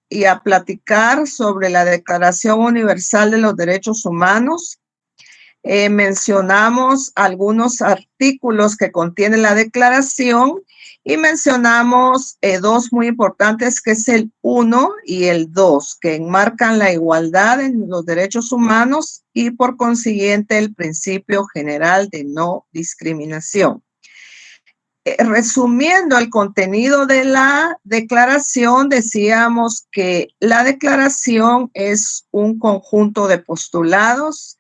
y a platicar sobre la Declaración Universal de los Derechos Humanos. Mencionamos algunos artículos que contiene la declaración y mencionamos dos muy importantes, que es el 1 y el 2, que enmarcan la igualdad en los derechos humanos y por consiguiente el principio general de no discriminación. Resumiendo el contenido de la declaración, decíamos que la declaración es un conjunto de postulados.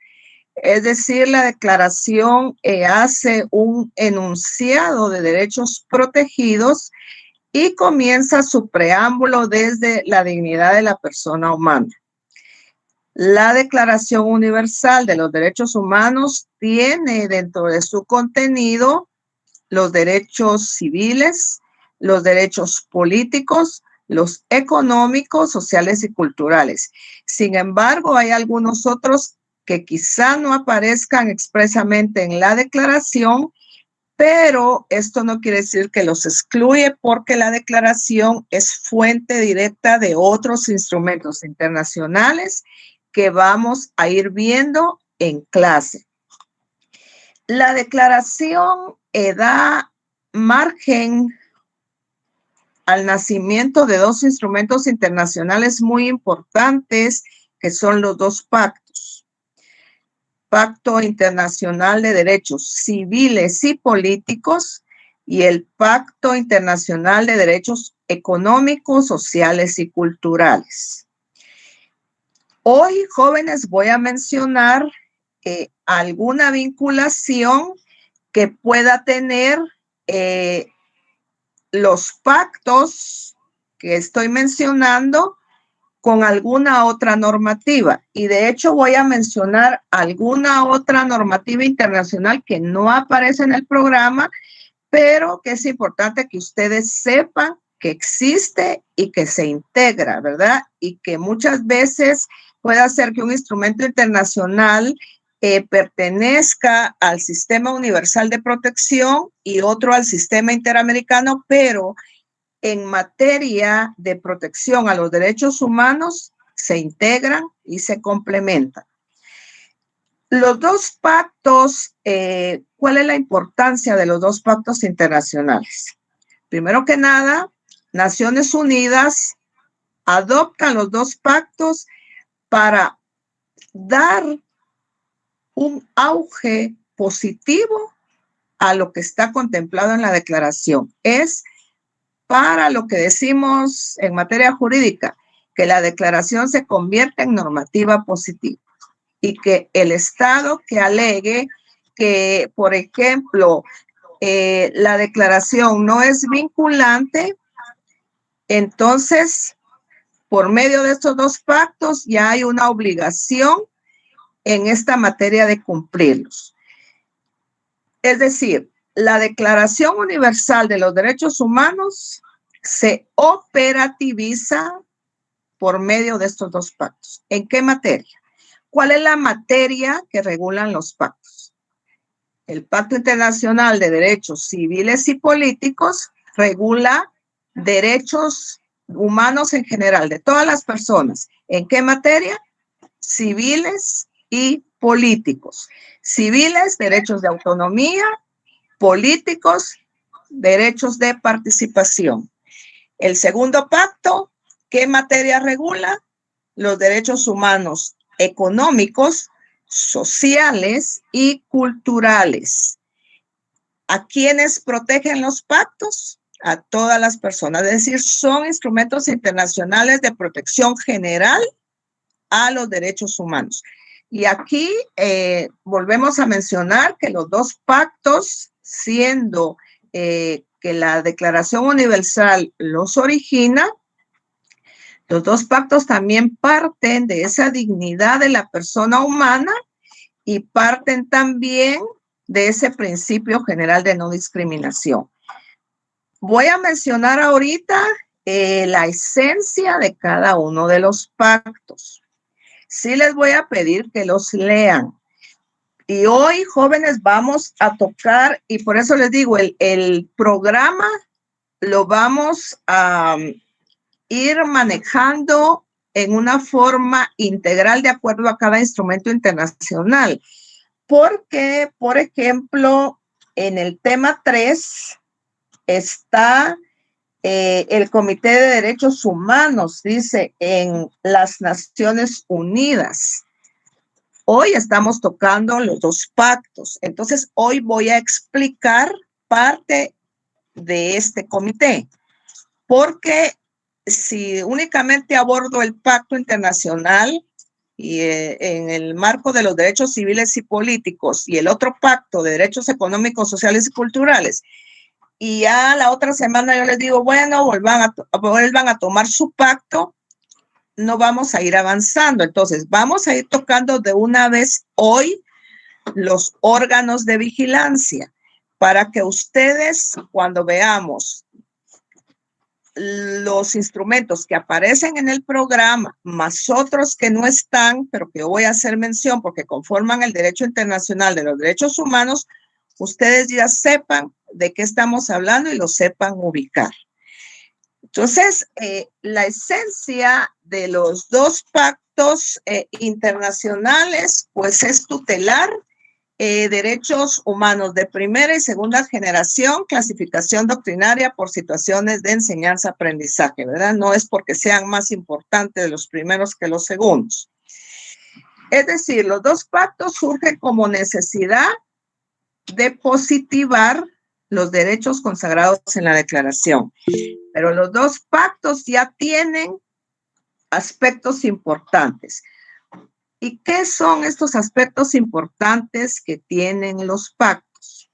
Es decir, la declaración hace un enunciado de derechos protegidos y comienza su preámbulo desde la dignidad de la persona humana. La Declaración Universal de los Derechos Humanos tiene dentro de su contenido los derechos civiles, los derechos políticos, los económicos, sociales y culturales. Sin embargo, hay algunos otros que quizá no aparezcan expresamente en la declaración, pero esto no quiere decir que los excluye, porque la declaración es fuente directa de otros instrumentos internacionales que vamos a ir viendo en clase. La declaración da margen al nacimiento de dos instrumentos internacionales muy importantes, que son los dos pactos. Pacto Internacional de Derechos Civiles y Políticos y el Pacto Internacional de Derechos Económicos, Sociales y Culturales. Hoy, jóvenes, voy a mencionar alguna vinculación que pueda tener los pactos que estoy mencionando con alguna otra normativa. Y de hecho voy a mencionar alguna otra normativa internacional que no aparece en el programa, pero que es importante que ustedes sepan que existe y que se integra, ¿verdad? Y que muchas veces puede hacer que un instrumento internacional pertenezca al Sistema Universal de Protección y otro al Sistema Interamericano, pero en materia de protección a los derechos humanos se integran y se complementan. Los dos pactos, ¿cuál es la importancia de los dos pactos internacionales? Primero que nada, Naciones Unidas adoptan los dos pactos para dar un auge positivo a lo que está contemplado en la declaración. Es para lo que decimos en materia jurídica, que la declaración se convierta en normativa positiva y que el Estado que alegue que, por ejemplo, la declaración no es vinculante, entonces, por medio de estos dos pactos ya hay una obligación en esta materia de cumplirlos. Es decir, la Declaración Universal de los Derechos Humanos se operativiza por medio de estos dos pactos. ¿En qué materia? ¿Cuál es la materia que regulan los pactos? El Pacto Internacional de Derechos Civiles y Políticos regula derechos humanos en general, de todas las personas. ¿En qué materia? Civiles y políticos. Civiles, derechos de autonomía; políticos, derechos de participación. El segundo pacto, ¿qué materia regula? Los derechos humanos económicos, sociales y culturales. ¿A quiénes protegen los pactos? A todas las personas. Es decir, son instrumentos internacionales de protección general a los derechos humanos. Y aquí volvemos a mencionar que los dos pactos, siendo que la Declaración Universal los origina, los dos pactos también parten de esa dignidad de la persona humana y parten también de ese principio general de no discriminación. Voy a mencionar ahorita la esencia de cada uno de los pactos. Sí les voy a pedir que los lean. Y hoy, jóvenes, vamos a tocar, y por eso les digo, el programa lo vamos a ir manejando en una forma integral de acuerdo a cada instrumento internacional. Porque, por ejemplo, en el tema 3 está el Comité de Derechos Humanos, dice, en las Naciones Unidas. Hoy estamos tocando los dos pactos. Entonces, hoy voy a explicar parte de este comité, porque si únicamente abordo el pacto internacional y en el marco de los derechos civiles y políticos y el otro pacto de derechos económicos, sociales y culturales, y ya la otra semana yo les digo, bueno, vuelvan a tomar su pacto, no vamos a ir avanzando. Entonces, vamos a ir tocando de una vez hoy los órganos de vigilancia para que ustedes, cuando veamos los instrumentos que aparecen en el programa, más otros que no están, pero que voy a hacer mención porque conforman el derecho internacional de los derechos humanos, ustedes ya sepan de qué estamos hablando y lo sepan ubicar. Entonces, la esencia de los dos pactos internacionales, pues es tutelar derechos humanos de primera y segunda generación, clasificación doctrinaria por situaciones de enseñanza-aprendizaje, ¿verdad? No es porque sean más importantes los primeros que los segundos. Es decir, los dos pactos surgen como necesidad de positivar los derechos consagrados en la declaración. Pero los dos pactos ya tienen aspectos importantes. ¿Y qué son estos aspectos importantes que tienen los pactos?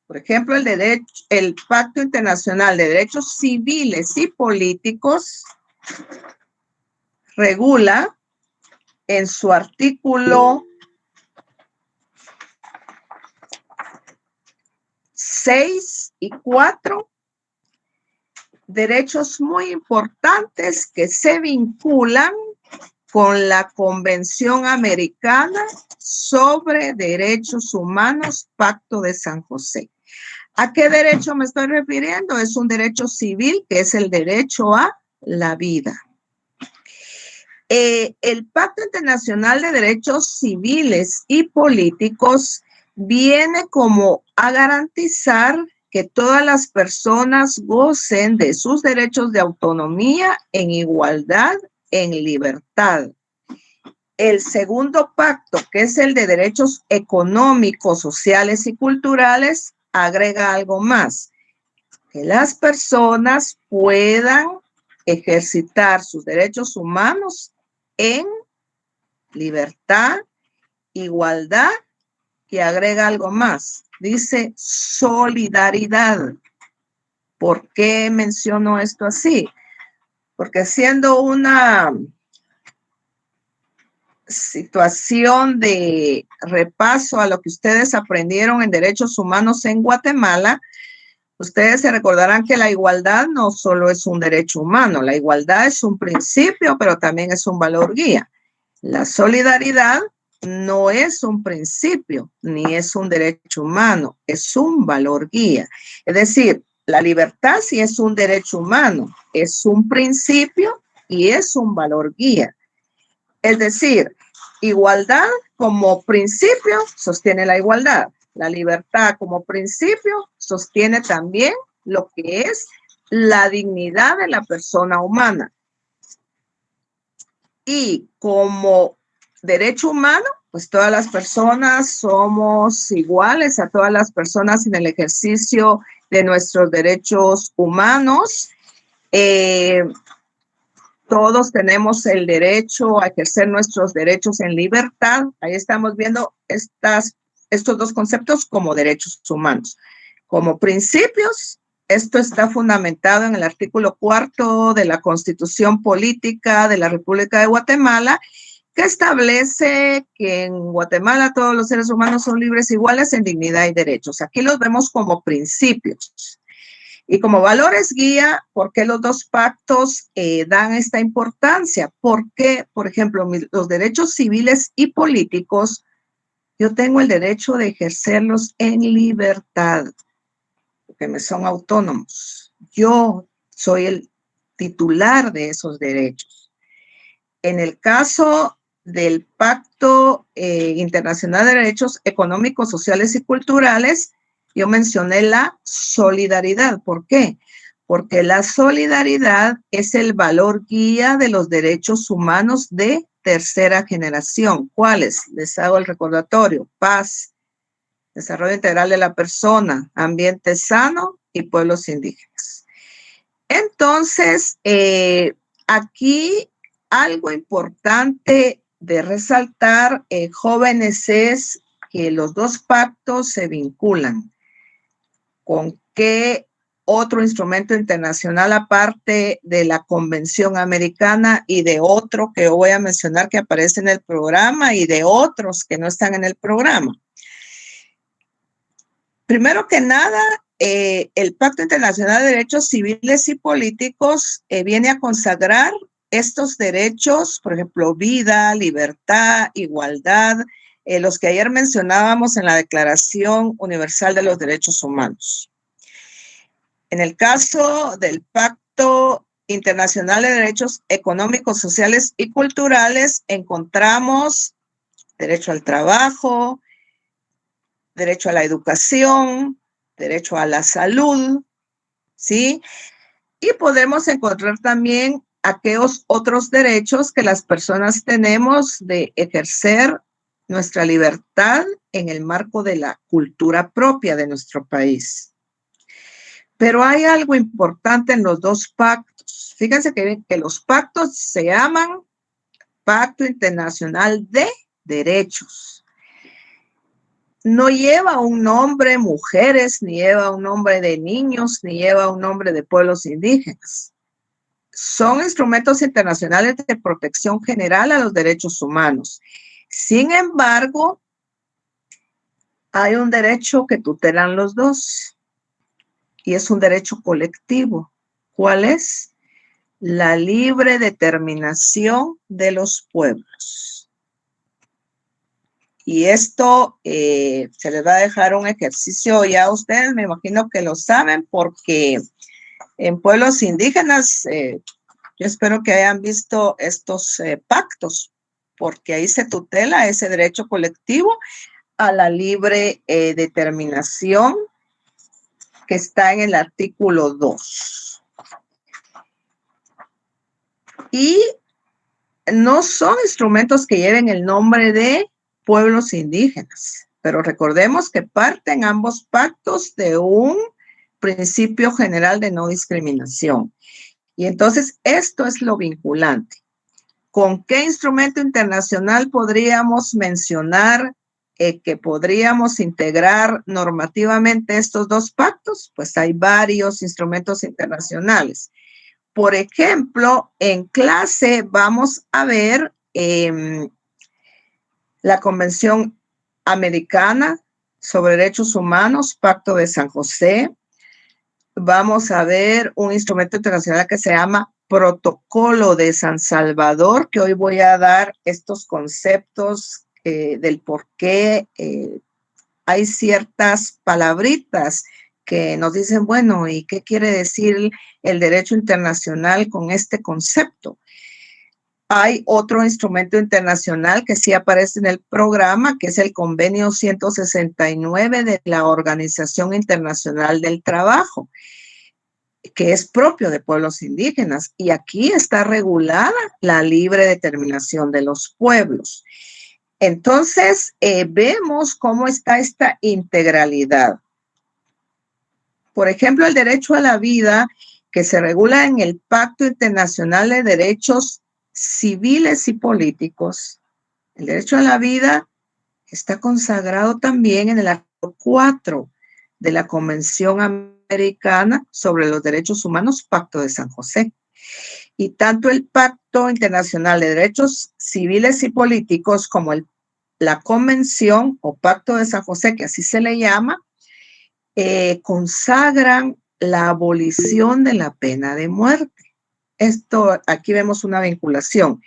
Por ejemplo, el Pacto Internacional de Derechos Civiles y Políticos regula en su artículo 6 y 4 derechos muy importantes que se vinculan con la Convención Americana sobre Derechos Humanos, Pacto de San José. ¿A qué derecho me estoy refiriendo? Es un derecho civil, que es el derecho a la vida. El Pacto Internacional de Derechos Civiles y Políticos viene como a garantizar que todas las personas gocen de sus derechos de autonomía en igualdad, en libertad. El segundo pacto, que es el de derechos económicos, sociales y culturales, agrega algo más, que las personas puedan ejercitar sus derechos humanos en libertad, igualdad, y agrega algo más, dice solidaridad. ¿Por qué menciono esto así? Porque siendo una situación de repaso a lo que ustedes aprendieron en derechos humanos en Guatemala, ustedes se recordarán que la igualdad no solo es un derecho humano, la igualdad es un principio, pero también es un valor guía. La solidaridad no es un principio, ni es un derecho humano, es un valor guía. Es decir, la libertad sí es un derecho humano, es un principio y es un valor guía. Es decir, igualdad como principio sostiene la igualdad. La libertad como principio sostiene también lo que es la dignidad de la persona humana. Y como derecho humano, pues todas las personas somos iguales a todas las personas en el ejercicio de nuestros derechos humanos. Todos tenemos el derecho a ejercer nuestros derechos en libertad. Ahí estamos viendo estos dos conceptos como derechos humanos. Como principios, esto está fundamentado en el artículo 4 de la Constitución Política de la República de Guatemala, que establece que en Guatemala todos los seres humanos son libres, iguales en dignidad y derechos. Aquí los vemos como principios. Y como valores guía, ¿por qué los dos pactos dan esta importancia? Porque, por ejemplo, los derechos civiles y políticos, yo tengo el derecho de ejercerlos en libertad, porque me son autónomos. Yo soy titular de esos derechos. En el caso del Pacto Internacional de Derechos Económicos, Sociales y Culturales, yo mencioné la solidaridad. ¿Por qué? Porque la solidaridad es el valor guía de los derechos humanos de tercera generación. ¿Cuáles? Les hago el recordatorio: paz, desarrollo integral de la persona, ambiente sano y pueblos indígenas. Entonces, aquí algo importante de resaltar, jóvenes, es que los dos pactos se vinculan. ¿Con qué otro instrumento internacional aparte de la Convención Americana y de otro que voy a mencionar que aparece en el programa y de otros que no están en el programa? Primero que nada, el Pacto Internacional de Derechos Civiles y Políticos viene a consagrar estos derechos, por ejemplo, vida, libertad, igualdad, los que ayer mencionábamos en la Declaración Universal de los Derechos Humanos. En el caso del Pacto Internacional de Derechos Económicos, Sociales y Culturales, encontramos derecho al trabajo, derecho a la educación, derecho a la salud, ¿sí? Y podemos encontrar también aquellos otros derechos que las personas tenemos de ejercer nuestra libertad en el marco de la cultura propia de nuestro país. Pero hay algo importante en los dos pactos. Fíjense que los pactos se llaman Pacto Internacional de Derechos. No lleva un nombre mujeres, ni lleva un nombre de niños, ni lleva un nombre de pueblos indígenas. Son instrumentos internacionales de protección general a los derechos humanos. Sin embargo, hay un derecho que tutelan los dos y es un derecho colectivo. ¿Cuál es? La libre determinación de los pueblos. Y esto se les va a dejar un ejercicio ya a ustedes, me imagino que lo saben, porque en pueblos indígenas, yo espero que hayan visto estos pactos, porque ahí se tutela ese derecho colectivo a la libre determinación que está en el artículo 2. Y no son instrumentos que lleven el nombre de pueblos indígenas, pero recordemos que parten ambos pactos de un principio general de no discriminación. Y entonces esto es lo vinculante. ¿Con qué instrumento internacional podríamos mencionar que podríamos integrar normativamente estos dos pactos? Pues hay varios instrumentos internacionales. Por ejemplo, en clase vamos a ver la Convención Americana sobre Derechos Humanos, Pacto de San José. Vamos a ver un instrumento internacional que se llama Protocolo de San Salvador, que hoy voy a dar estos conceptos del por qué hay ciertas palabritas que nos dicen, bueno, ¿y qué quiere decir el derecho internacional con este concepto? Hay otro instrumento internacional que sí aparece en el programa, que es el Convenio 169 de la Organización Internacional del Trabajo, que es propio de pueblos indígenas. Y aquí está regulada la libre determinación de los pueblos. Entonces, vemos cómo está esta integralidad. Por ejemplo, el derecho a la vida, que se regula en el Pacto Internacional de Derechos Civiles y Políticos. El derecho a la vida está consagrado también en el artículo 4 de la Convención Americana sobre los Derechos Humanos, Pacto de San José. Y tanto el Pacto Internacional de Derechos Civiles y Políticos como la Convención o Pacto de San José, que así se le llama, consagran la abolición de la pena de muerte. Esto, aquí vemos una vinculación.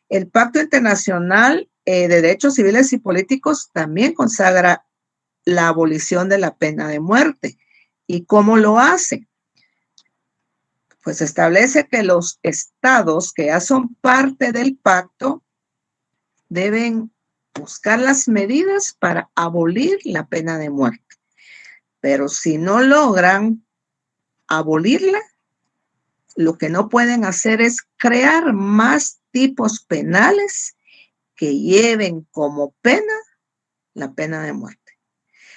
El Pacto Internacional de Derechos Civiles y Políticos también consagra la abolición de la pena de muerte. ¿Y cómo lo hace? Pues establece que los estados que ya son parte del pacto deben buscar las medidas para abolir la pena de muerte. Pero si no logran abolirla, lo que no pueden hacer es crear más tipos penales que lleven como pena la pena de muerte.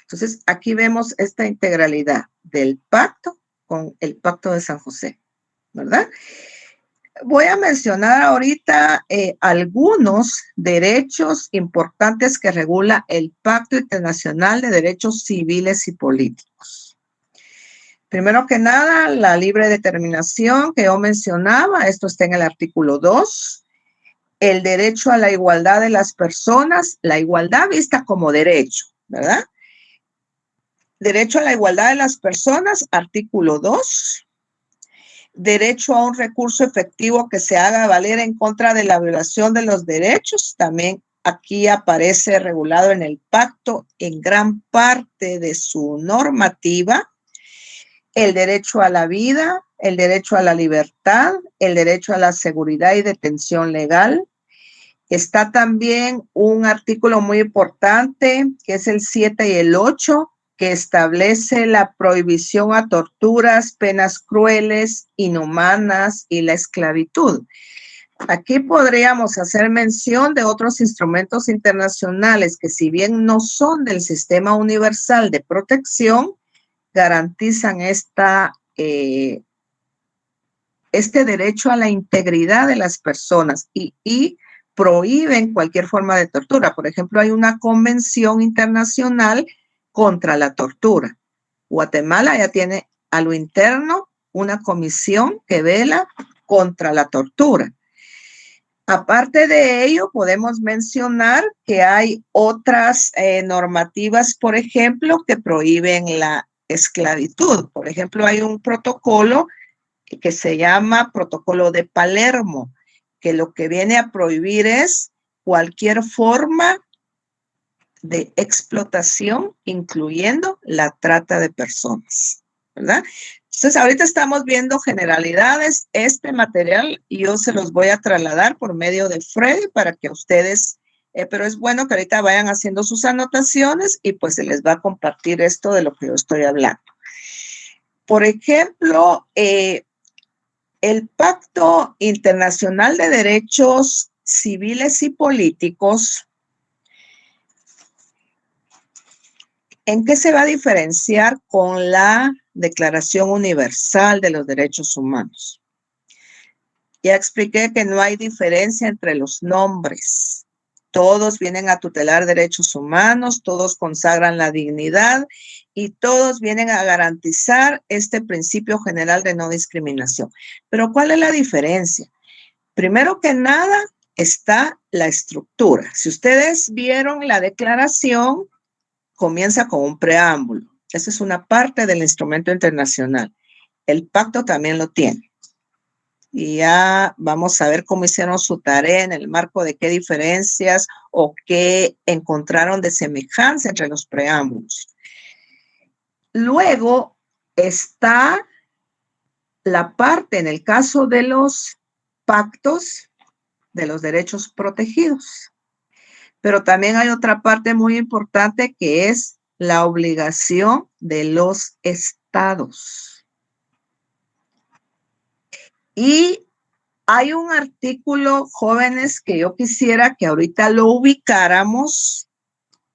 Entonces, aquí vemos esta integralidad del pacto con el Pacto de San José, ¿verdad? Voy a mencionar ahorita algunos derechos importantes que regula el Pacto Internacional de Derechos Civiles y Políticos. Primero que nada, la libre determinación que yo mencionaba, esto está en el artículo 2. El derecho a la igualdad de las personas, la igualdad vista como derecho, ¿verdad? Derecho a la igualdad de las personas, artículo 2. Derecho a un recurso efectivo que se haga valer en contra de la violación de los derechos, también aquí aparece regulado en el pacto en gran parte de su normativa. El derecho a la vida, el derecho a la libertad, el derecho a la seguridad y detención legal. Está también un artículo muy importante, que es el 7 y el 8, que establece la prohibición a torturas, penas crueles, inhumanas y la esclavitud. Aquí podríamos hacer mención de otros instrumentos internacionales que, si bien no son del sistema universal de protección, garantizan este derecho a la integridad de las personas y prohíben cualquier forma de tortura. Por ejemplo, hay una convención internacional contra la tortura. Guatemala ya tiene a lo interno una comisión que vela contra la tortura. Aparte de ello, podemos mencionar que hay otras normativas, por ejemplo, que prohíben la esclavitud. Por ejemplo, hay un protocolo que se llama Protocolo de Palermo, que lo que viene a prohibir es cualquier forma de explotación, incluyendo la trata de personas, ¿verdad? Entonces, ahorita estamos viendo generalidades. Este material yo se los voy a trasladar por medio de Freddy para que ustedes, pero es bueno que ahorita vayan haciendo sus anotaciones y pues se les va a compartir esto de lo que yo estoy hablando. Por ejemplo, el Pacto Internacional de Derechos Civiles y Políticos, ¿en qué se va a diferenciar con la Declaración Universal de los Derechos Humanos? Ya expliqué que no hay diferencia entre los nombres. Todos vienen a tutelar derechos humanos, todos consagran la dignidad y todos vienen a garantizar este principio general de no discriminación. Pero ¿cuál es la diferencia? Primero que nada está la estructura. Si ustedes vieron la declaración, comienza con un preámbulo. Esa es una parte del instrumento internacional. El pacto también lo tiene. Y ya vamos a ver cómo hicieron su tarea en el marco de qué diferencias o qué encontraron de semejanza entre los preámbulos. Luego está la parte, en el caso de los pactos, de los derechos protegidos. Pero también hay otra parte muy importante que es la obligación de los estados. Y hay un artículo, jóvenes, que yo quisiera que ahorita lo ubicáramos,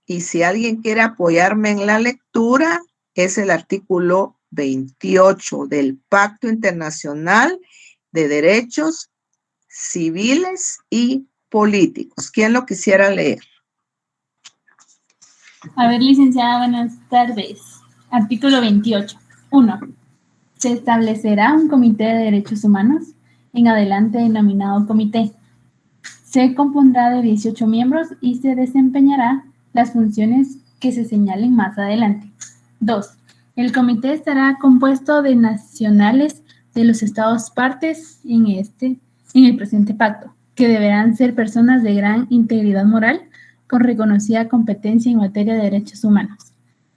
y si alguien quiere apoyarme en la lectura, es el artículo 28 del Pacto Internacional de Derechos Civiles y Políticos. ¿Quién lo quisiera leer? A ver, licenciada, buenas tardes. Artículo 28. 1. Se establecerá un comité de derechos humanos, en adelante denominado comité. Se compondrá de 18 miembros y se desempeñará las funciones que se señalen más adelante. 2. El comité estará compuesto de nacionales de los estados partes en el presente pacto, que deberán ser personas de gran integridad moral con reconocida competencia en materia de derechos humanos.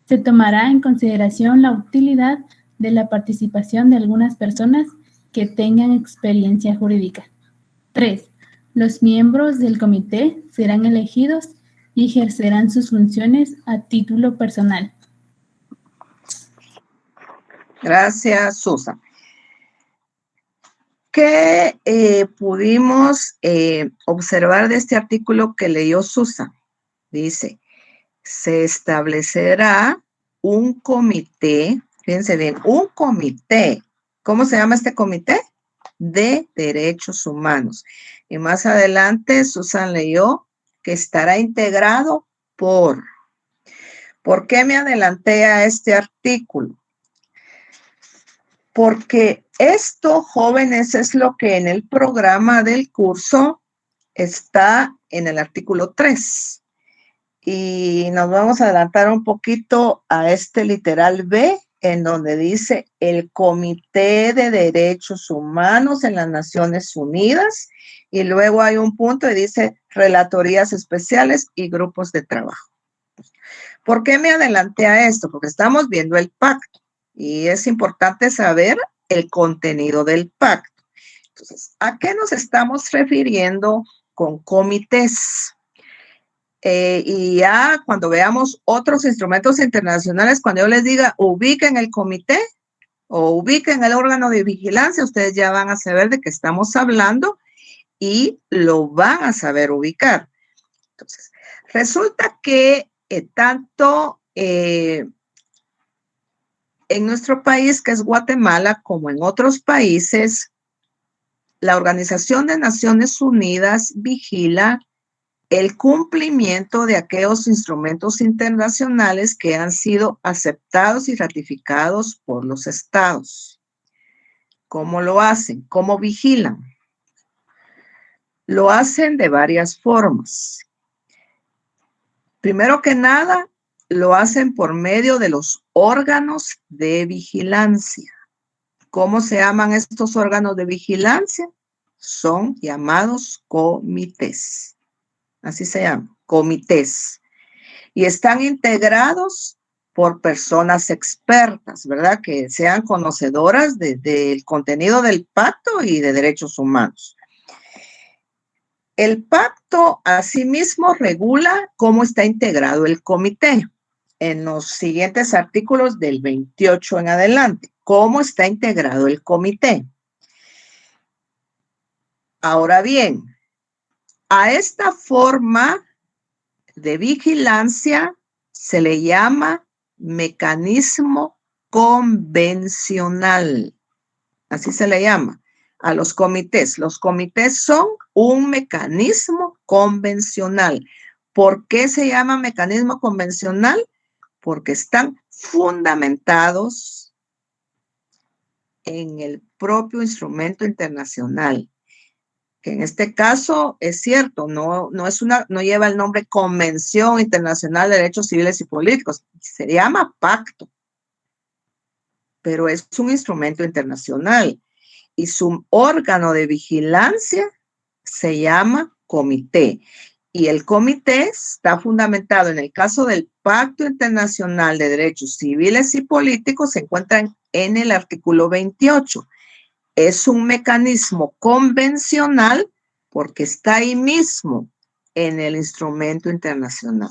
Se tomará en consideración la utilidad de la participación de algunas personas que tengan experiencia jurídica. 3. Los miembros del comité serán elegidos y ejercerán sus funciones a título personal. Gracias, Susan. ¿Qué pudimos observar de este artículo que leyó Susan? Dice, se establecerá un comité, fíjense bien, un comité. ¿Cómo se llama este comité? De Derechos Humanos. Y más adelante Susan leyó que estará integrado por. ¿Por qué me adelanté a este artículo? Porque esto, jóvenes, es lo que en el programa del curso está en el artículo 3. Y nos vamos a adelantar un poquito a este literal B, en donde dice el Comité de Derechos Humanos en las Naciones Unidas. Y luego hay un punto y dice relatorías especiales y grupos de trabajo. ¿Por qué me adelanté a esto? Porque estamos viendo el pacto y es importante saber el contenido del pacto. Entonces, ¿a qué nos estamos refiriendo con comités? Y ya cuando veamos otros instrumentos internacionales, cuando yo les diga ubiquen el comité o ubiquen el órgano de vigilancia, ustedes ya van a saber de qué estamos hablando y lo van a saber ubicar. Entonces, resulta que tanto en nuestro país, que es Guatemala, como en otros países, la Organización de Naciones Unidas vigila el cumplimiento de aquellos instrumentos internacionales que han sido aceptados y ratificados por los estados. ¿Cómo lo hacen? ¿Cómo vigilan? Lo hacen de varias formas. Primero que nada, lo hacen por medio de los órganos de vigilancia. ¿Cómo se llaman estos órganos de vigilancia? Son llamados comités. Así se llaman, comités. Y están integrados por personas expertas, ¿verdad? Que sean conocedoras del contenido del pacto y de derechos humanos. El pacto asimismo regula cómo está integrado el comité en los siguientes artículos del 28 en adelante. ¿Cómo está integrado el comité? Ahora bien, a esta forma de vigilancia se le llama mecanismo convencional. Así se le llama a los comités. Los comités son un mecanismo convencional. ¿Por qué se llama mecanismo convencional? Porque están fundamentados en el propio instrumento internacional, que en este caso es cierto, no lleva el nombre Convención Internacional de Derechos Civiles y Políticos, se llama pacto, pero es un instrumento internacional y su órgano de vigilancia se llama comité. Y el comité está fundamentado en el caso del Pacto Internacional de Derechos Civiles y Políticos, se encuentra en el artículo 28. Es un mecanismo convencional porque está ahí mismo en el instrumento internacional.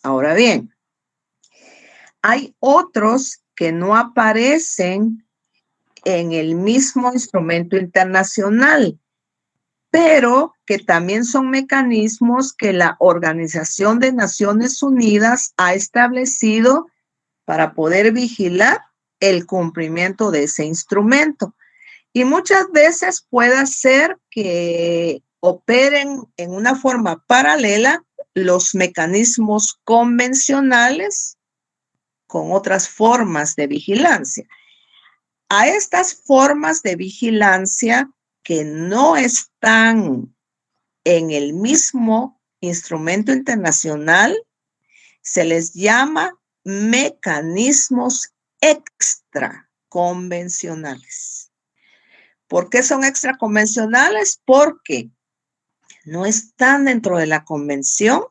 Ahora bien, hay otros que no aparecen en el mismo instrumento internacional, pero que también son mecanismos que la Organización de Naciones Unidas ha establecido para poder vigilar el cumplimiento de ese instrumento. Y muchas veces puede ser que operen en una forma paralela los mecanismos convencionales con otras formas de vigilancia. A estas formas de vigilancia que no están en el mismo instrumento internacional, se les llama mecanismos extraconvencionales. ¿Por qué son extraconvencionales? Porque no están dentro de la convención,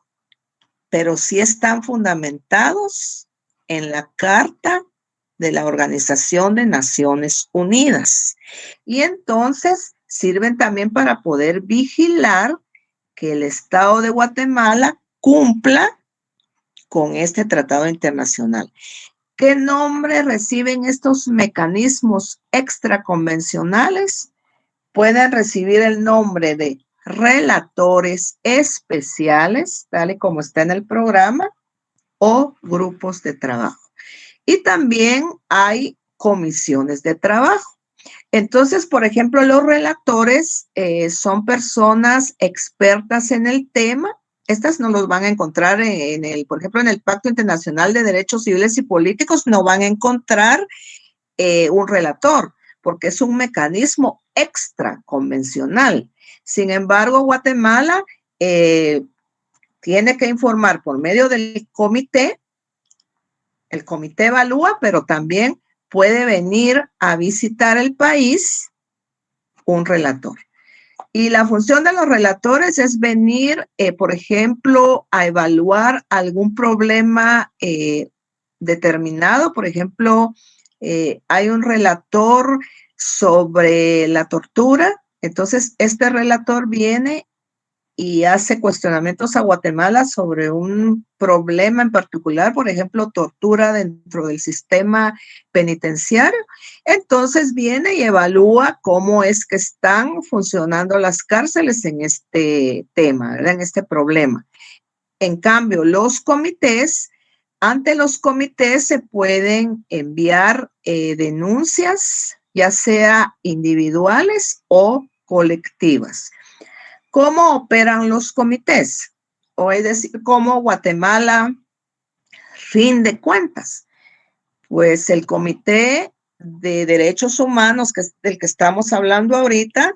pero sí están fundamentados en la Carta de la Organización de Naciones Unidas. Y entonces sirven también para poder vigilar que el Estado de Guatemala cumpla con este tratado internacional. ¿Qué nombre reciben estos mecanismos extraconvencionales? Pueden recibir el nombre de relatores especiales, tal y como está en el programa, o grupos de trabajo. Y también hay comisiones de trabajo. Entonces, por ejemplo, los relatores son personas expertas en el tema. Estas no los van a encontrar por ejemplo, en el Pacto Internacional de Derechos Civiles y Políticos, no van a encontrar un relator, porque es un mecanismo extra convencional. Sin embargo, Guatemala tiene que informar por medio del comité. El comité evalúa, pero también puede venir a visitar el país un relator. Y la función de los relatores es venir, por ejemplo, a evaluar algún problema determinado. Por ejemplo, hay un relator sobre la tortura. Entonces, este relator viene y hace cuestionamientos a Guatemala sobre un problema en particular, por ejemplo, tortura dentro del sistema penitenciario. Entonces viene y evalúa cómo es que están funcionando las cárceles en este tema, ¿verdad? En este problema. En cambio, ante los comités se pueden enviar denuncias, ya sea individuales o colectivas. ¿Cómo operan los comités? O es decir, ¿cómo Guatemala rinde cuentas? Pues el Comité de Derechos Humanos, que es del que estamos hablando ahorita,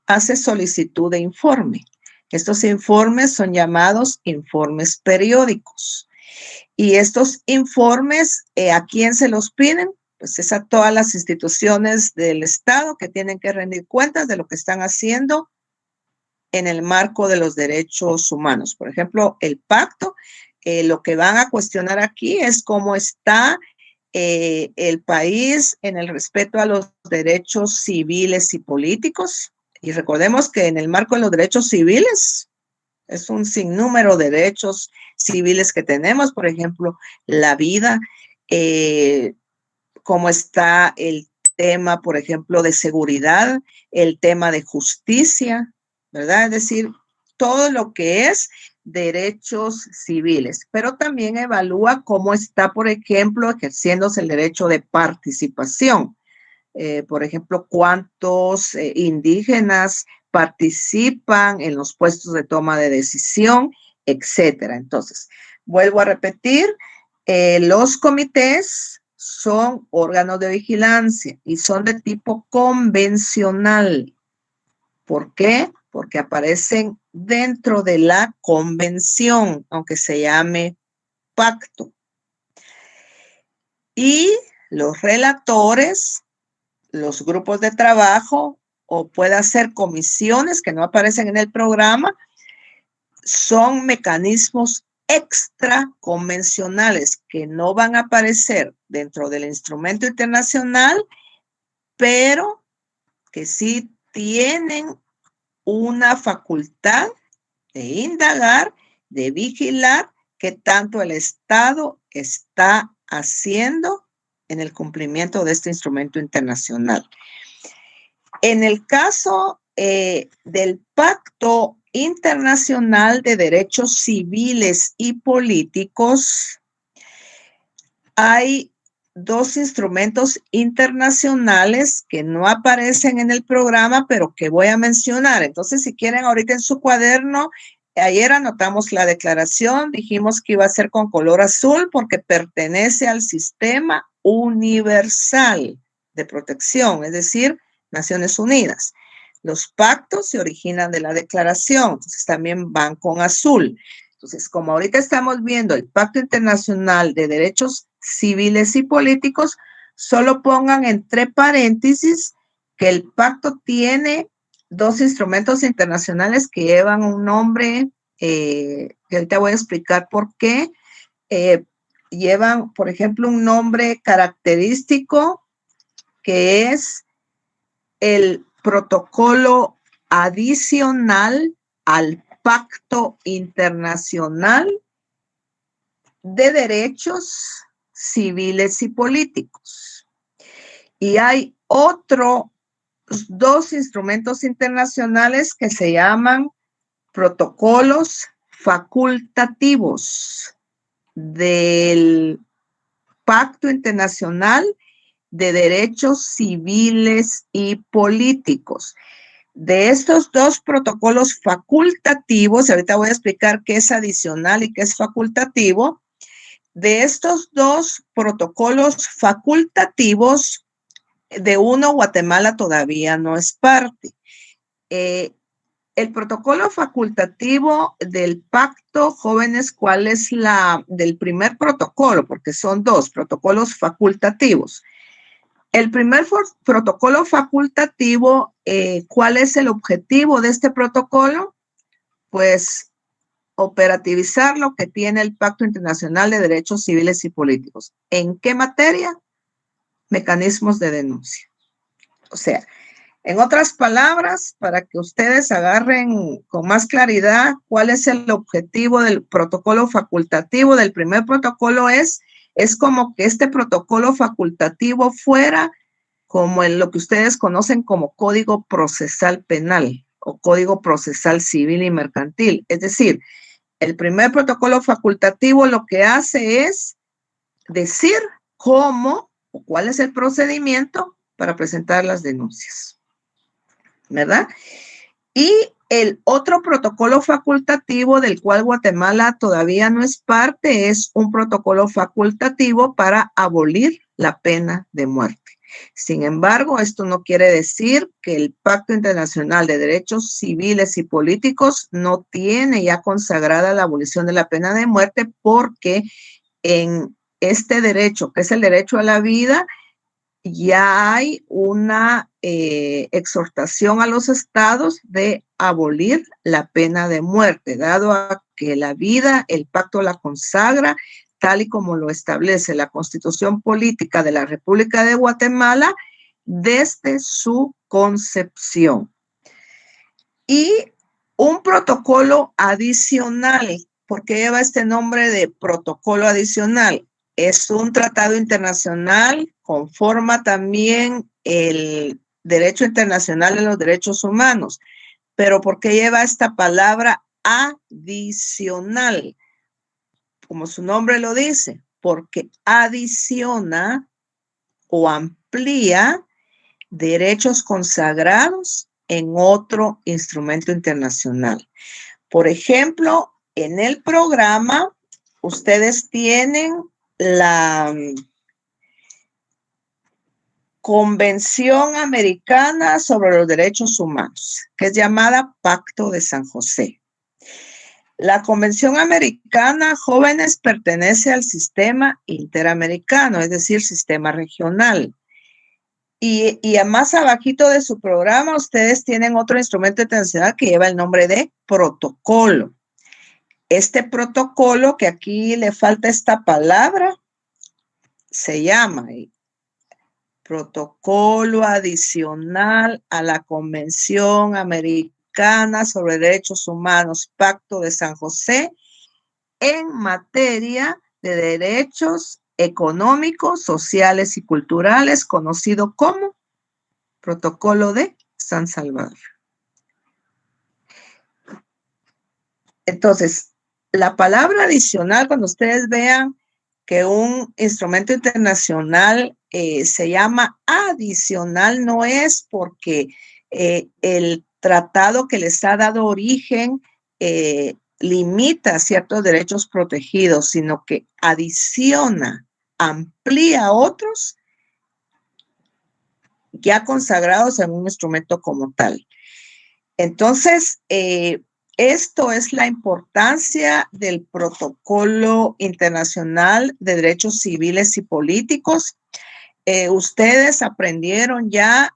hace solicitud de informe. Estos informes son llamados informes periódicos. Y estos informes, ¿a quién se los piden? Pues es a todas las instituciones del Estado que tienen que rendir cuentas de lo que están haciendo en el marco de los derechos humanos. Por ejemplo, el pacto, lo que van a cuestionar aquí es cómo está el país en el respeto a los derechos civiles y políticos. Y recordemos que en el marco de los derechos civiles es un sinnúmero de derechos civiles que tenemos, por ejemplo, la vida, cómo está el tema, por ejemplo, de seguridad, el tema de justicia, ¿verdad? Es decir, todo lo que es derechos civiles, pero también evalúa cómo está, por ejemplo, ejerciéndose el derecho de participación. Por ejemplo, cuántos indígenas participan en los puestos de toma de decisión, etcétera. Entonces, vuelvo a repetir, los comités son órganos de vigilancia y son de tipo convencional. ¿Por qué? Porque aparecen dentro de la convención, aunque se llame pacto. Y los relatores, los grupos de trabajo, o puede ser comisiones que no aparecen en el programa, son mecanismos extraconvencionales que no van a aparecer dentro del instrumento internacional, pero que sí tienen una facultad de indagar, de vigilar que tanto el Estado está haciendo en el cumplimiento de este instrumento internacional. En el caso del Pacto Internacional de Derechos Civiles y Políticos, hay dos instrumentos internacionales que no aparecen en el programa, pero que voy a mencionar. Entonces, si quieren, ahorita en su cuaderno, ayer anotamos la declaración, dijimos que iba a ser con color azul porque pertenece al sistema universal de protección, es decir, Naciones Unidas. Los pactos se originan de la declaración, entonces también van con azul. Entonces, como ahorita estamos viendo el Pacto Internacional de Derechos Civiles y Políticos, solo pongan entre paréntesis que el pacto tiene dos instrumentos internacionales que llevan un nombre, que ahorita voy a explicar por qué, llevan, por ejemplo, un nombre característico que es el protocolo adicional al Pacto Internacional de Derechos Civiles y Políticos. Y hay dos instrumentos internacionales que se llaman protocolos facultativos del Pacto Internacional de Derechos Civiles y Políticos. De estos dos protocolos facultativos, ahorita voy a explicar qué es adicional y qué es facultativo. De estos dos protocolos facultativos, de uno Guatemala todavía no es parte. El protocolo facultativo del pacto, jóvenes, ¿cuál es del primer protocolo? Porque son dos protocolos facultativos. El primer protocolo facultativo, ¿cuál es el objetivo de este protocolo? Pues operativizar lo que tiene el Pacto Internacional de Derechos Civiles y Políticos. ¿En qué materia? Mecanismos de denuncia. O sea, en otras palabras, para que ustedes agarren con más claridad cuál es el objetivo del protocolo facultativo, del primer protocolo es como que este protocolo facultativo fuera como en lo que ustedes conocen como Código Procesal Penal o Código Procesal Civil y Mercantil. Es decir, el primer protocolo facultativo lo que hace es decir cómo o cuál es el procedimiento para presentar las denuncias, ¿verdad? Y el otro protocolo facultativo del cual Guatemala todavía no es parte es un protocolo facultativo para abolir la pena de muerte. Sin embargo, esto no quiere decir que el Pacto Internacional de Derechos Civiles y Políticos no tiene ya consagrada la abolición de la pena de muerte, porque en este derecho, que es el derecho a la vida, ya hay una exhortación a los estados de abolir la pena de muerte, dado a que la vida, el pacto la consagra, tal y como lo establece la Constitución Política de la República de Guatemala desde su concepción. Y un protocolo adicional, ¿por qué lleva este nombre de protocolo adicional? Es un tratado internacional, conforma también el derecho internacional de los derechos humanos. Pero ¿por qué lleva esta palabra adicional? Como su nombre lo dice, porque adiciona o amplía derechos consagrados en otro instrumento internacional. Por ejemplo, en el programa, ustedes tienen la Convención Americana sobre los Derechos Humanos, que es llamada Pacto de San José. La Convención Americana, jóvenes, pertenece al sistema interamericano, es decir, sistema regional. Y más abajito de su programa, ustedes tienen otro instrumento internacional que lleva el nombre de protocolo. Este protocolo, que aquí le falta esta palabra, se llama Protocolo Adicional a la Convención Americana sobre Derechos Humanos, Pacto de San José, en materia de derechos económicos, sociales y culturales, conocido como Protocolo de San Salvador. Entonces, la palabra adicional, cuando ustedes vean que un instrumento internacional se llama adicional, no es porque el tratado que les ha dado origen limita ciertos derechos protegidos, sino que adiciona, amplía otros ya consagrados en un instrumento como tal. Entonces, esto es la importancia del Protocolo Internacional de Derechos Civiles y Políticos. Ustedes aprendieron ya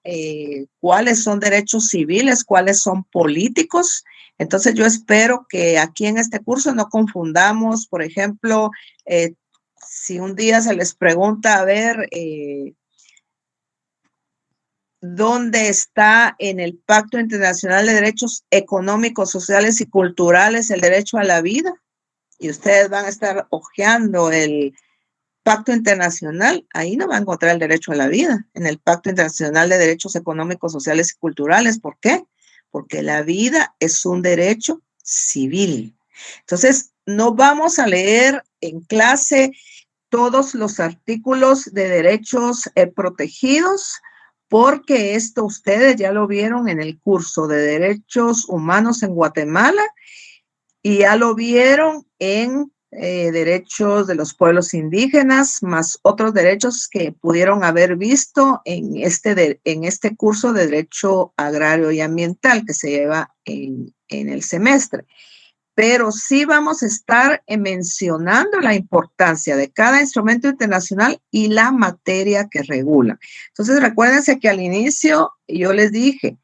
cuáles son derechos civiles, cuáles son políticos. Entonces, yo espero que aquí en este curso no confundamos, por ejemplo, Si un día se les pregunta, a ver, ¿dónde está en el Pacto Internacional de Derechos Económicos, Sociales y Culturales el derecho a la vida? Y ustedes van a estar hojeando el Pacto Internacional, ahí no va a encontrar el derecho a la vida, en el Pacto Internacional de Derechos Económicos, Sociales y Culturales. ¿Por qué? Porque la vida es un derecho civil. Entonces, no vamos a leer en clase todos los artículos de derechos protegidos, porque esto ustedes ya lo vieron en el curso de Derechos Humanos en Guatemala y ya lo vieron en derechos de los pueblos indígenas, más otros derechos que pudieron haber visto en este curso de Derecho Agrario y Ambiental que se lleva en el semestre. Pero sí vamos a estar mencionando la importancia de cada instrumento internacional y la materia que regula. Entonces, recuérdense que al inicio yo les dije,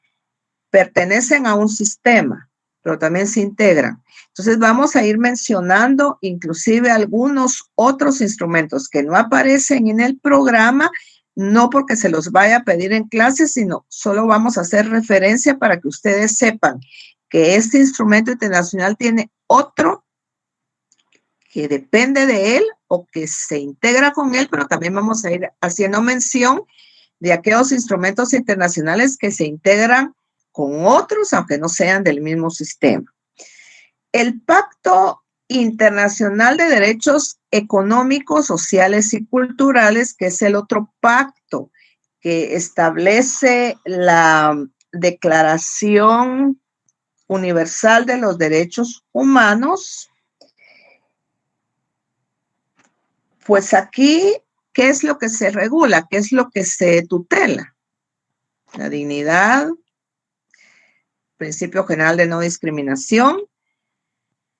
pertenecen a un sistema, pero también se integran. Entonces, vamos a ir mencionando inclusive algunos otros instrumentos que no aparecen en el programa, no porque se los vaya a pedir en clase, sino solo vamos a hacer referencia para que ustedes sepan que este instrumento internacional tiene otro que depende de él o que se integra con él, pero también vamos a ir haciendo mención de aquellos instrumentos internacionales que se integran con otros, aunque no sean del mismo sistema. El Pacto Internacional de Derechos Económicos, Sociales y Culturales, que es el otro pacto que establece la Declaración Universal de los Derechos Humanos. Pues aquí, ¿qué es lo que se regula? ¿Qué es lo que se tutela? La dignidad, principio general de no discriminación,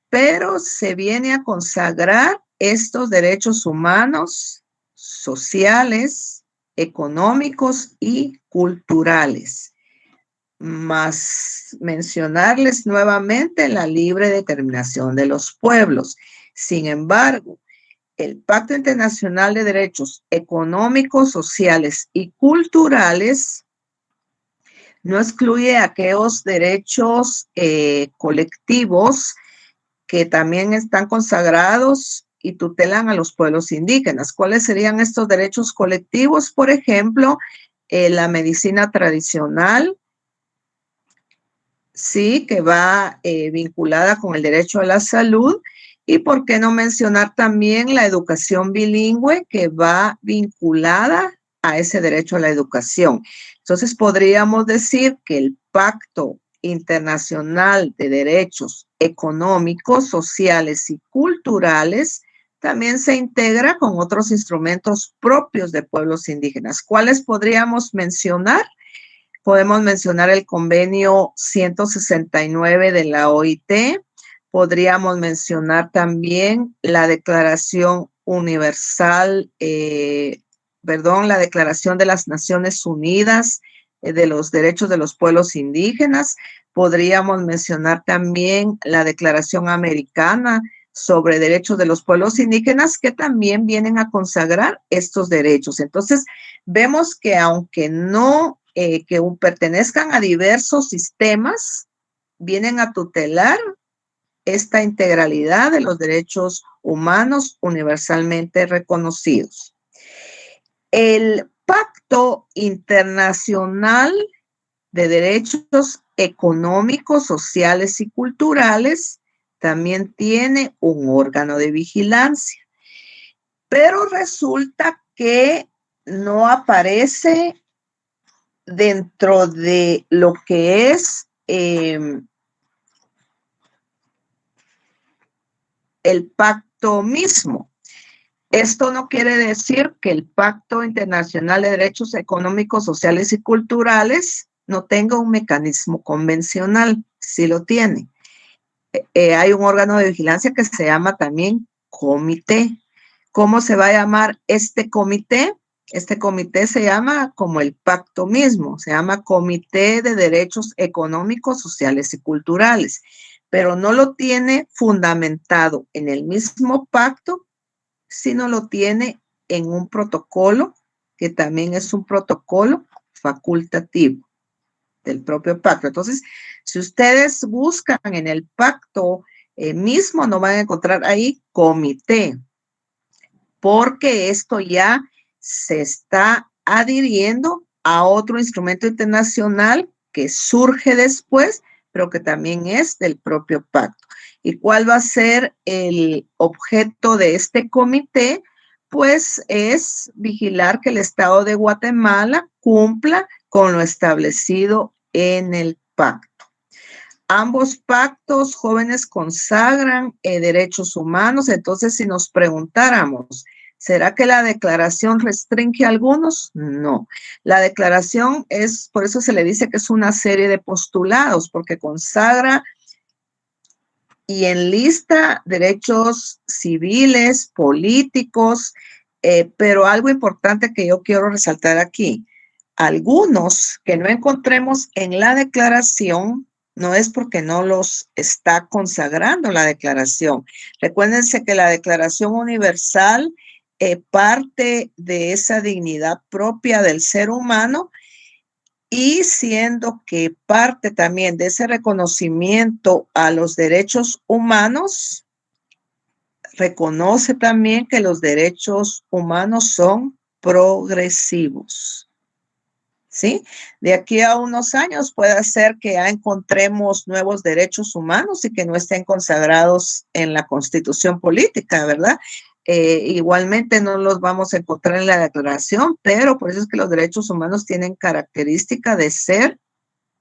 pero se viene a consagrar estos derechos humanos, sociales, económicos y culturales. Más mencionarles nuevamente la libre determinación de los pueblos. Sin embargo, el Pacto Internacional de Derechos Económicos, Sociales y Culturales no excluye aquellos derechos colectivos que también están consagrados y tutelan a los pueblos indígenas. ¿Cuáles serían estos derechos colectivos? Por ejemplo, la medicina tradicional, sí, que va vinculada con el derecho a la salud. Y por qué no mencionar también la educación bilingüe que va vinculada a ese derecho a la educación. Entonces podríamos decir que el Pacto Internacional de Derechos Económicos, Sociales y Culturales también se integra con otros instrumentos propios de pueblos indígenas. ¿Cuáles podríamos mencionar? Podemos mencionar el convenio 169 de la OIT. Podríamos mencionar también la Declaración Universal, la Declaración de las Naciones Unidas de los Derechos de los Pueblos Indígenas. Podríamos mencionar también la Declaración Americana sobre Derechos de los Pueblos Indígenas, que también vienen a consagrar estos derechos. Entonces, vemos que aunque no que pertenezcan a diversos sistemas, vienen a tutelar esta integralidad de los derechos humanos universalmente reconocidos. El Pacto Internacional de Derechos Económicos, Sociales y Culturales también tiene un órgano de vigilancia, pero resulta que no aparece dentro de lo que es el pacto mismo. Esto no quiere decir que el Pacto Internacional de Derechos Económicos, Sociales y Culturales no tenga un mecanismo convencional, sí lo tiene. Hay un órgano de vigilancia que se llama también comité. ¿Cómo se va a llamar este comité? Este comité se llama como el pacto mismo, se llama Comité de Derechos Económicos, Sociales y Culturales, pero no lo tiene fundamentado en el mismo pacto, sino lo tiene en un protocolo, que también es un protocolo facultativo del propio pacto. Entonces, si ustedes buscan en el pacto mismo, no van a encontrar ahí comité, porque esto ya se está adhiriendo a otro instrumento internacional que surge después, pero que también es del propio pacto. ¿Y cuál va a ser el objeto de este comité? Pues es vigilar que el Estado de Guatemala cumpla con lo establecido en el pacto. Ambos pactos jóvenes consagran derechos humanos. Entonces, si nos preguntáramos, ¿será que la declaración restringe a algunos? No. La declaración es, por eso se le dice que es una serie de postulados, porque consagra y enlista derechos civiles, políticos, pero algo importante que yo quiero resaltar aquí, algunos que no encontremos en la declaración, no es porque no los está consagrando la declaración. Recuérdense que la Declaración Universal parte de esa dignidad propia del ser humano, y siendo que parte también de ese reconocimiento a los derechos humanos, reconoce también que los derechos humanos son progresivos. ¿Sí? De aquí a unos años puede ser que ya encontremos nuevos derechos humanos y que no estén consagrados en la Constitución política, ¿verdad? Igualmente no los vamos a encontrar en la declaración, pero por eso es que los derechos humanos tienen característica de ser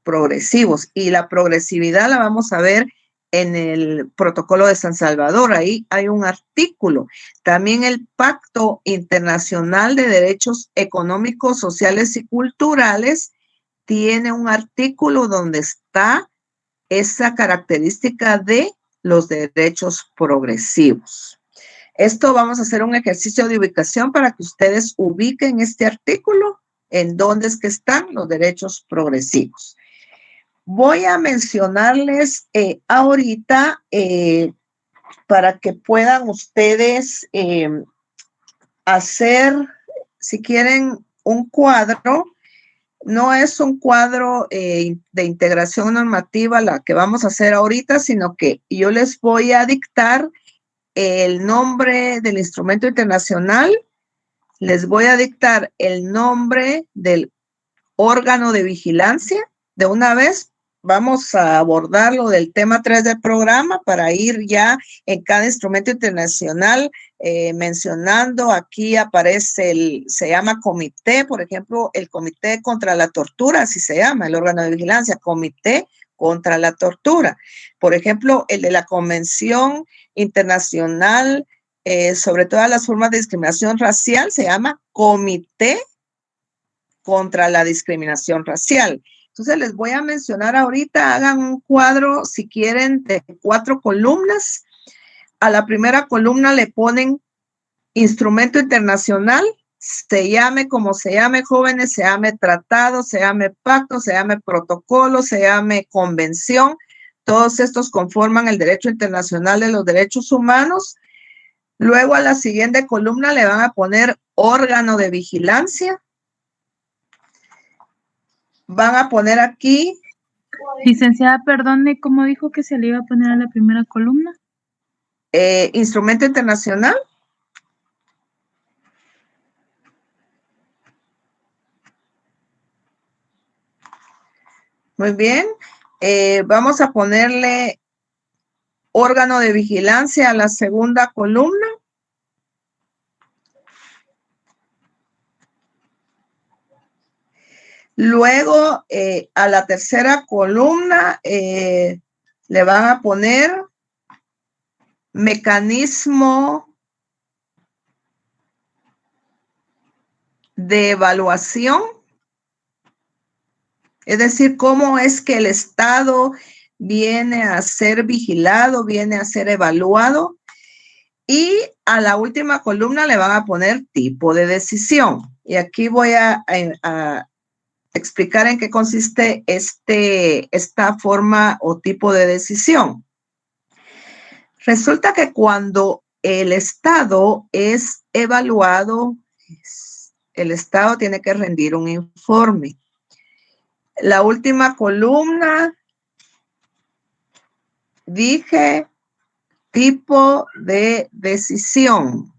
progresivos, y la progresividad la vamos a ver en el Protocolo de San Salvador. Ahí hay un artículo. También el Pacto Internacional de Derechos Económicos, Sociales y Culturales tiene un artículo donde está esa característica de los derechos progresivos. Esto vamos a hacer un ejercicio de ubicación para que ustedes ubiquen este artículo en dónde es que están los derechos progresivos. Voy a mencionarles ahorita para que puedan ustedes hacer, si quieren, un cuadro. No es un cuadro de integración normativa la que vamos a hacer ahorita, sino que yo les voy a dictar el nombre del instrumento internacional, les voy a dictar el nombre del órgano de vigilancia. De una vez vamos a abordar lo del tema 3 del programa para ir ya en cada instrumento internacional mencionando. Aquí aparece se llama comité, por ejemplo, el Comité contra la Tortura, así se llama el órgano de vigilancia, Comité contra la Tortura. Por ejemplo, el de la Convención Internacional sobre todas las formas de discriminación racial se llama Comité contra la Discriminación Racial. Entonces les voy a mencionar ahorita, hagan un cuadro si quieren de 4 columnas. A la primera columna le ponen instrumento internacional, se llame como se llame, jóvenes, se llame tratado, se llame pacto, se llame protocolo, se llame convención. Todos estos conforman el derecho internacional de los derechos humanos. Luego a la siguiente columna le van a poner órgano de vigilancia. Van a poner aquí. Licenciada, perdone, ¿cómo dijo que se le iba a poner a la primera columna? Instrumento internacional. Muy bien. Vamos a ponerle órgano de vigilancia a la segunda columna. Luego, a la tercera columna le van a poner mecanismo de evaluación. Es decir, cómo es que el Estado viene a ser vigilado, viene a ser evaluado. Y a la última columna le van a poner tipo de decisión. Y aquí voy a explicar en qué consiste esta forma o tipo de decisión. Resulta que cuando el Estado es evaluado, el Estado tiene que rendir un informe. La última columna, dije tipo de decisión.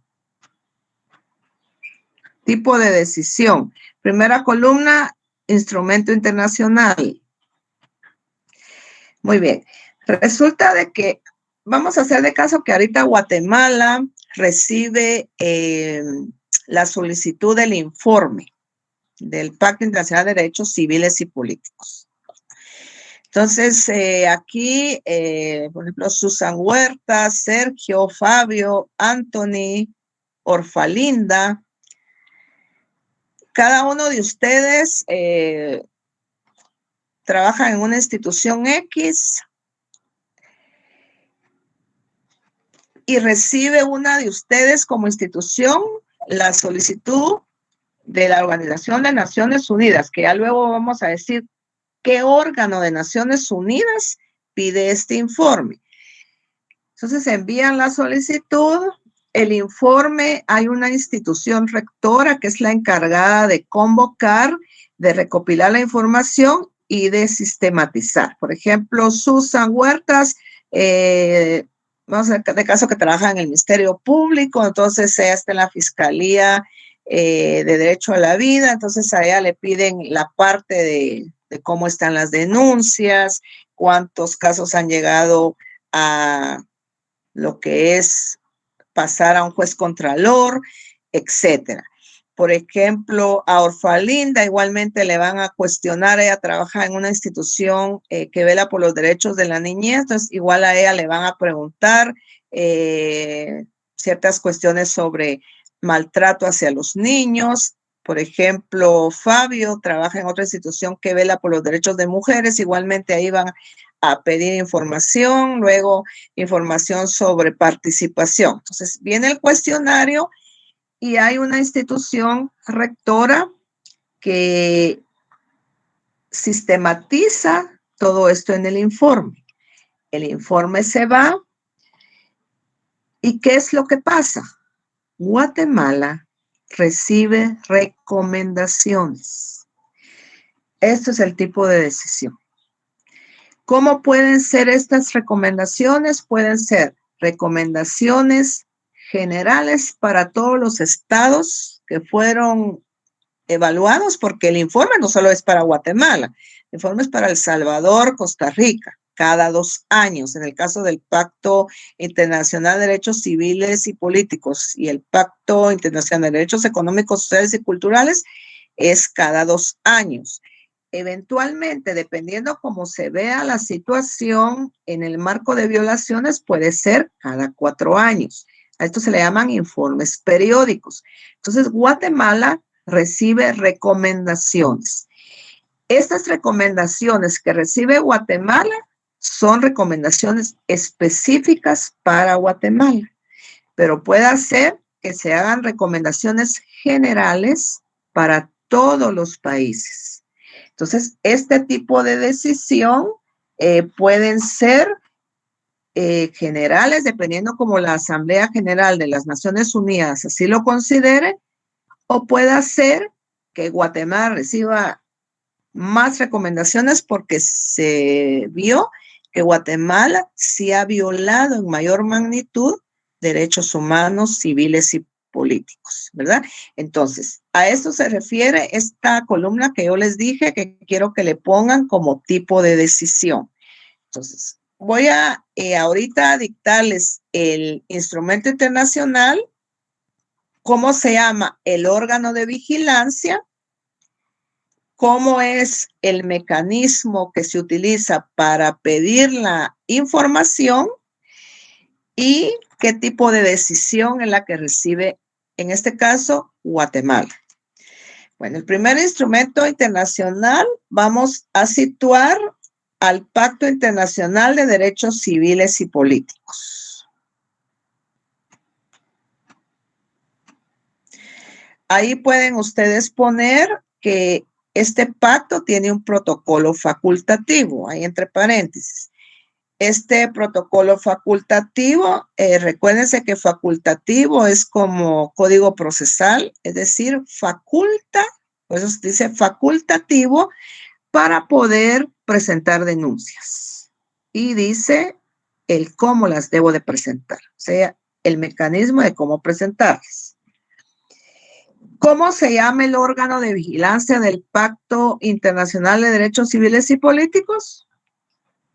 Tipo de decisión. Primera columna, instrumento internacional. Muy bien. Resulta de que vamos a hacer de caso que ahorita Guatemala recibe la solicitud del informe del Pacto Internacional de Derechos Civiles y Políticos. Entonces, aquí, por ejemplo, Susan Huerta, Sergio, Fabio, Anthony, Orfalinda, cada uno de ustedes trabaja en una institución X y recibe una de ustedes como institución la solicitud de la Organización de Naciones Unidas, que ya luego vamos a decir qué órgano de Naciones Unidas pide este informe. Entonces envían la solicitud, el informe, hay una institución rectora que es la encargada de convocar, de recopilar la información y de sistematizar. Por ejemplo, Susan Huertas, vamos a ver de caso que trabaja en el Ministerio Público, entonces ella está en la Fiscalía de Derecho a la Vida, entonces a ella le piden la parte de cómo están las denuncias, cuántos casos han llegado a lo que es pasar a un juez contralor, etcétera. Por ejemplo, a Orfalinda igualmente le van a cuestionar, ella trabaja en una institución que vela por los derechos de la niñez, entonces igual a ella le van a preguntar ciertas cuestiones sobre maltrato hacia los niños. Por ejemplo, Fabio trabaja en otra institución que vela por los derechos de mujeres, igualmente ahí van a pedir información, luego información sobre participación. Entonces, viene el cuestionario y hay una institución rectora que sistematiza todo esto en el informe. El informe se va y ¿qué es lo que pasa? Guatemala recibe recomendaciones. Esto es el tipo de decisión. ¿Cómo pueden ser estas recomendaciones? Pueden ser recomendaciones generales para todos los estados que fueron evaluados, porque el informe no solo es para Guatemala, el informe es para El Salvador, Costa Rica, cada 2 años. En el caso del Pacto Internacional de Derechos Civiles y Políticos y el Pacto Internacional de Derechos Económicos, Sociales y Culturales, es cada 2 años. Eventualmente, dependiendo cómo se vea la situación en el marco de violaciones, puede ser cada 4 años. A esto se le llaman informes periódicos. Entonces, Guatemala recibe recomendaciones. Estas recomendaciones que recibe Guatemala son recomendaciones específicas para Guatemala, pero puede ser que se hagan recomendaciones generales para todos los países. Entonces, este tipo de decisión pueden ser generales, dependiendo como la Asamblea General de las Naciones Unidas así lo considere, o puede ser que Guatemala reciba más recomendaciones porque se vio que Guatemala sí ha violado en mayor magnitud derechos humanos, civiles y políticos, ¿verdad? Entonces, a esto se refiere esta columna que yo les dije que quiero que le pongan como tipo de decisión. Entonces, voy a ahorita dictarles el instrumento internacional, cómo se llama el órgano de vigilancia, cómo es el mecanismo que se utiliza para pedir la información y qué tipo de decisión es la que recibe, en este caso, Guatemala. Bueno, el primer instrumento internacional vamos a situar al Pacto Internacional de Derechos Civiles y Políticos. Ahí pueden ustedes poner que este pacto tiene un protocolo facultativo, ahí entre paréntesis. Este protocolo facultativo, recuérdense que facultativo es como código procesal, es decir, faculta, por eso se dice facultativo, para poder presentar denuncias. Y dice el cómo las debo de presentar, o sea, el mecanismo de cómo presentarlas. ¿Cómo se llama el órgano de vigilancia del Pacto Internacional de Derechos Civiles y Políticos?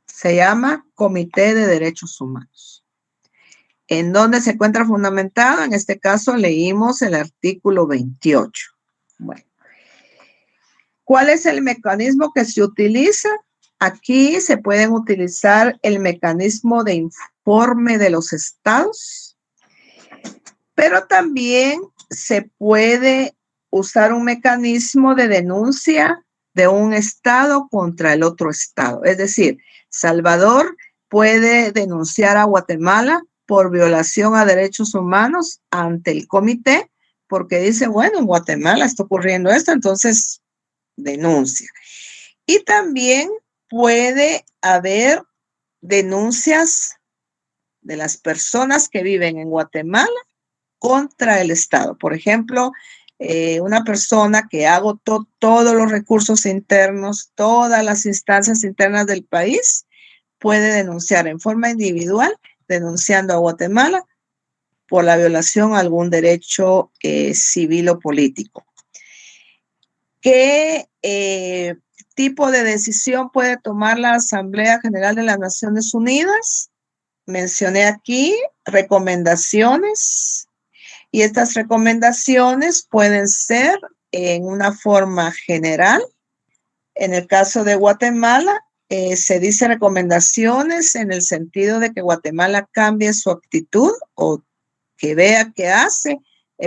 Se llama Comité de Derechos Humanos. ¿En dónde se encuentra fundamentado? En este caso leímos el artículo 28. Bueno, ¿cuál es el mecanismo que se utiliza? Aquí se pueden utilizar el mecanismo de informe de los estados, pero también se puede usar un mecanismo de denuncia de un estado contra el otro estado. Es decir, Salvador puede denunciar a Guatemala por violación a derechos humanos ante el comité, porque dice, bueno, en Guatemala está ocurriendo esto, entonces denuncia. Y también puede haber denuncias de las personas que viven en Guatemala contra el Estado. Por ejemplo, una persona que agotó todos los recursos internos, todas las instancias internas del país, puede denunciar en forma individual, denunciando a Guatemala por la violación a algún derecho civil o político. ¿Qué tipo de decisión puede tomar la Asamblea General de las Naciones Unidas? Mencioné aquí recomendaciones, y estas recomendaciones pueden ser en una forma general. En el caso de Guatemala, se dice recomendaciones en el sentido de que Guatemala cambie su actitud o que vea qué hace,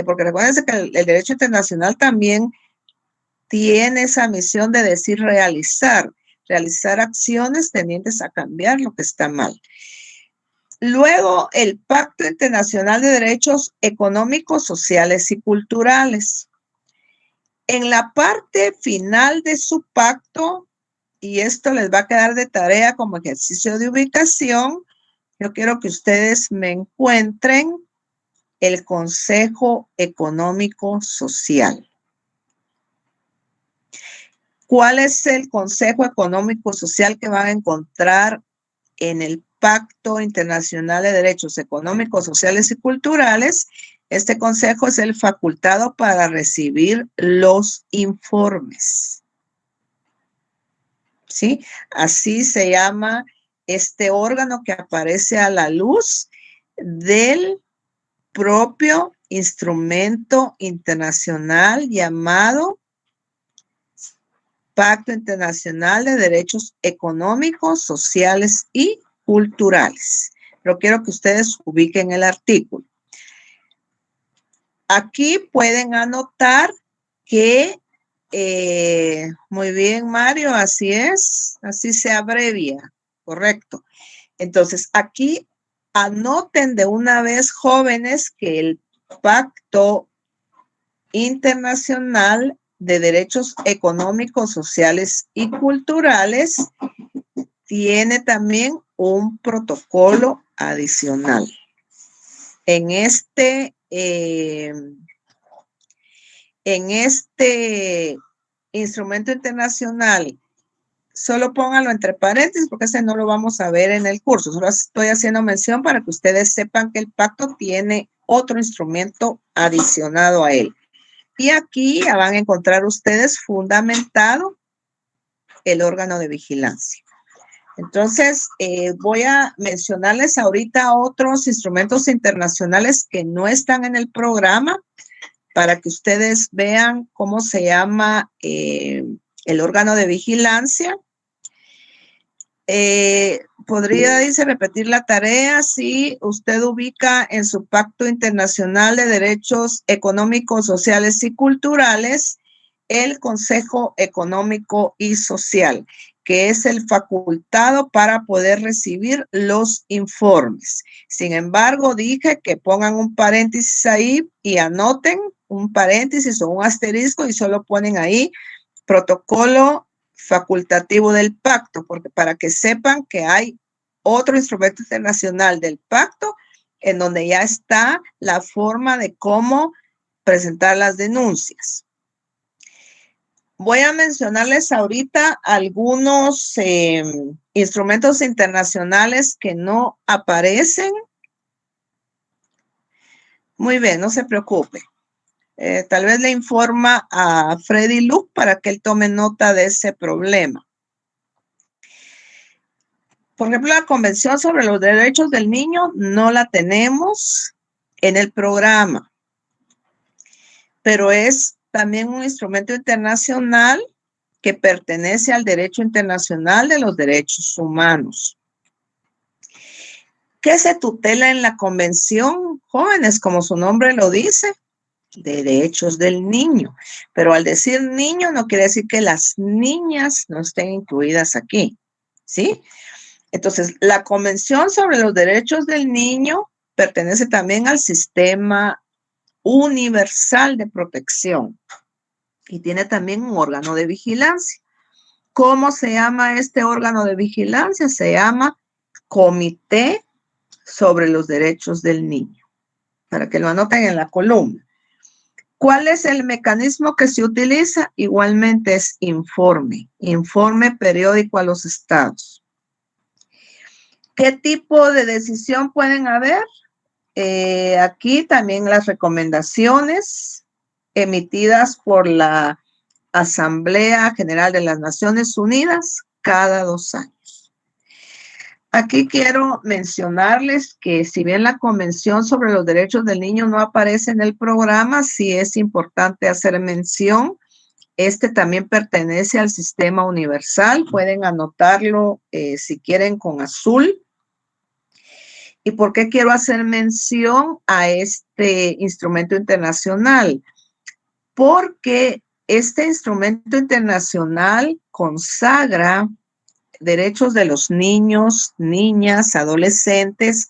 porque recuérdense que el derecho internacional también tiene esa misión de decir realizar acciones tendientes a cambiar lo que está mal. Luego, el Pacto Internacional de Derechos Económicos, Sociales y Culturales. En la parte final de su pacto, y esto les va a quedar de tarea como ejercicio de ubicación, yo quiero que ustedes me encuentren el Consejo Económico Social. ¿Cuál es el Consejo Económico Social que van a encontrar en el Pacto Internacional de Derechos Económicos, Sociales y Culturales? Este consejo es el facultado para recibir los informes. ¿Sí? Así se llama este órgano que aparece a la luz del propio instrumento internacional llamado Pacto Internacional de Derechos Económicos, Sociales y Culturales. Pero quiero que ustedes ubiquen el artículo. Aquí pueden anotar que, muy bien, Mario, así es, así se abrevia, correcto. Entonces, aquí anoten de una vez, jóvenes, que el Pacto Internacional de Derechos Económicos, Sociales y Culturales tiene también un protocolo adicional. En este instrumento internacional, solo pónganlo entre paréntesis porque ese no lo vamos a ver en el curso. Solo estoy haciendo mención para que ustedes sepan que el pacto tiene otro instrumento adicionado a él. Y aquí van a encontrar ustedes fundamentado el órgano de vigilancia. Entonces, voy a mencionarles ahorita otros instrumentos internacionales que no están en el programa para que ustedes vean cómo se llama el órgano de vigilancia. Podría, dice, repetir la tarea si usted ubica en su Pacto Internacional de Derechos Económicos, Sociales y Culturales el Consejo Económico y Social, que es el facultado para poder recibir los informes. Sin embargo, dije que pongan un paréntesis ahí y anoten un paréntesis o un asterisco y solo ponen ahí protocolo facultativo del pacto, porque para que sepan que hay otro instrumento internacional del pacto, en donde ya está la forma de cómo presentar las denuncias. Voy a mencionarles ahorita algunos instrumentos internacionales que no aparecen. Muy bien, no se preocupe. Tal vez le informa a Freddy Luke para que él tome nota de ese problema. Por ejemplo, la Convención sobre los Derechos del Niño no la tenemos en el programa, pero es también un instrumento internacional que pertenece al derecho internacional de los derechos humanos. ¿Qué se tutela en la Convención, jóvenes? Como su nombre lo dice, derechos del niño. Pero al decir niño no quiere decir que las niñas no estén incluidas aquí, ¿sí? Entonces, la Convención sobre los Derechos del Niño pertenece también al sistema universal de protección y tiene también un órgano de vigilancia. ¿Cómo se llama este órgano de vigilancia? Se llama Comité sobre los Derechos del Niño, para que lo anoten en la columna. ¿Cuál es el mecanismo que se utiliza? Igualmente es informe periódico a los estados. ¿Qué tipo de decisión pueden haber? Aquí también las recomendaciones emitidas por la Asamblea General de las Naciones Unidas cada 2 años. Aquí quiero mencionarles que si bien la Convención sobre los Derechos del Niño no aparece en el programa, sí es importante hacer mención. Este también pertenece al sistema universal. Pueden anotarlo si quieren con azul. ¿Y por qué quiero hacer mención a este instrumento internacional? Porque este instrumento internacional consagra derechos de los niños, niñas, adolescentes,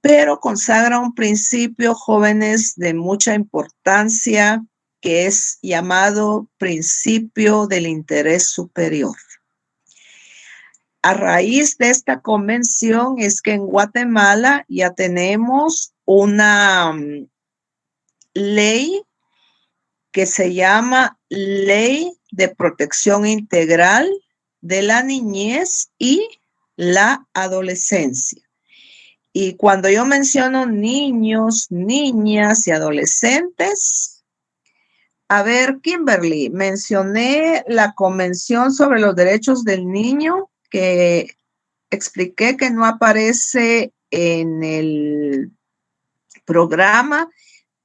pero consagra un principio, jóvenes, de mucha importancia, que es llamado principio del interés superior. A raíz de esta convención es que en Guatemala ya tenemos una ley que se llama Ley de Protección Integral de la Niñez y la Adolescencia. Y cuando yo menciono niños, niñas y adolescentes, a ver, Kimberly, mencioné la Convención sobre los Derechos del Niño, que expliqué que no aparece en el programa,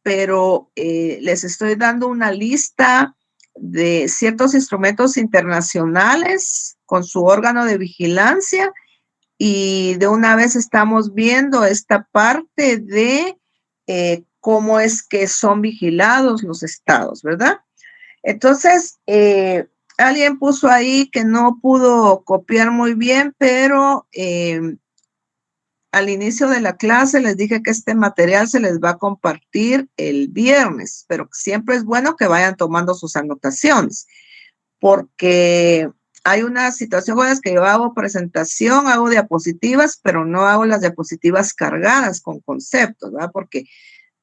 pero les estoy dando una lista de ciertos instrumentos internacionales con su órgano de vigilancia y de una vez estamos viendo esta parte de cómo es que son vigilados los estados, ¿verdad? Entonces, alguien puso ahí que no pudo copiar muy bien, pero al inicio de la clase les dije que este material se les va a compartir el viernes, pero siempre es bueno que vayan tomando sus anotaciones, porque hay una situación con las que yo hago presentación, hago diapositivas, pero no hago las diapositivas cargadas con conceptos, ¿verdad? Porque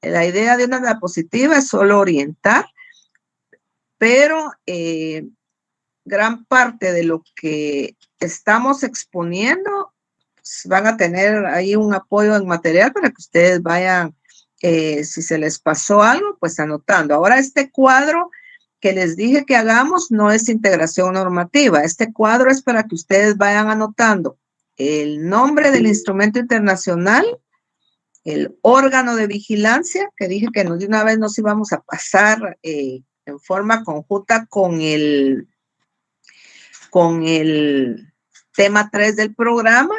la idea de una diapositiva es solo orientar, pero gran parte de lo que estamos exponiendo van a tener ahí un apoyo en material para que ustedes vayan, si se les pasó algo, pues anotando. Ahora este cuadro que les dije que hagamos no es integración normativa. Este cuadro es para que ustedes vayan anotando el nombre del instrumento internacional, el órgano de vigilancia, que dije que de una vez nos íbamos a pasar en forma conjunta con el tema 3 del programa,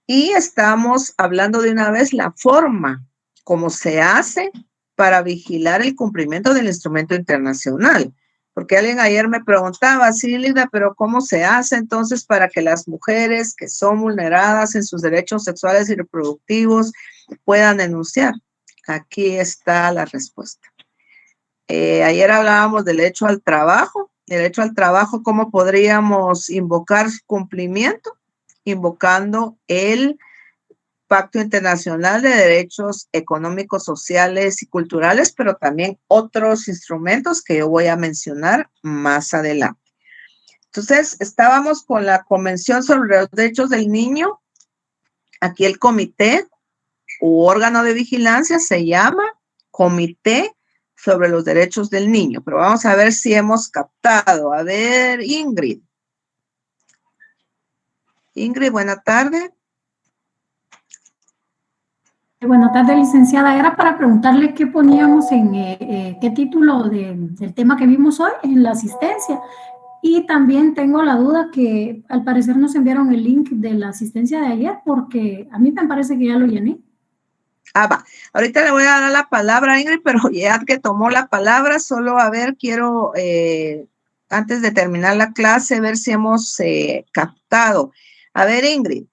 y estamos hablando de una vez la forma, cómo se hace para vigilar el cumplimiento del instrumento internacional. Porque alguien ayer me preguntaba, sí, Lida, pero ¿cómo se hace entonces para que las mujeres que son vulneradas en sus derechos sexuales y reproductivos puedan denunciar? Aquí está la respuesta. Ayer hablábamos del derecho al trabajo. El derecho al trabajo, ¿cómo podríamos invocar su cumplimiento? invocando el Pacto Internacional de Derechos Económicos, Sociales y Culturales, pero también otros instrumentos que yo voy a mencionar más adelante. Entonces, estábamos con la Convención sobre los Derechos del Niño. Aquí el comité u órgano de vigilancia se llama Comité sobre los Derechos del Niño, pero vamos a ver si hemos captado. A ver, Ingrid. Ingrid, buena tarde. Buenas tardes, licenciada. Era para preguntarle qué poníamos en qué título del tema que vimos hoy en la asistencia. Y también tengo la duda que al parecer nos enviaron el link de la asistencia de ayer porque a mí me parece que ya lo llené. Ah, va. Ahorita le voy a dar la palabra a Ingrid, pero ya que tomó la palabra, solo a ver, quiero, antes de terminar la clase, ver si hemos captado. A ver, Ingrid,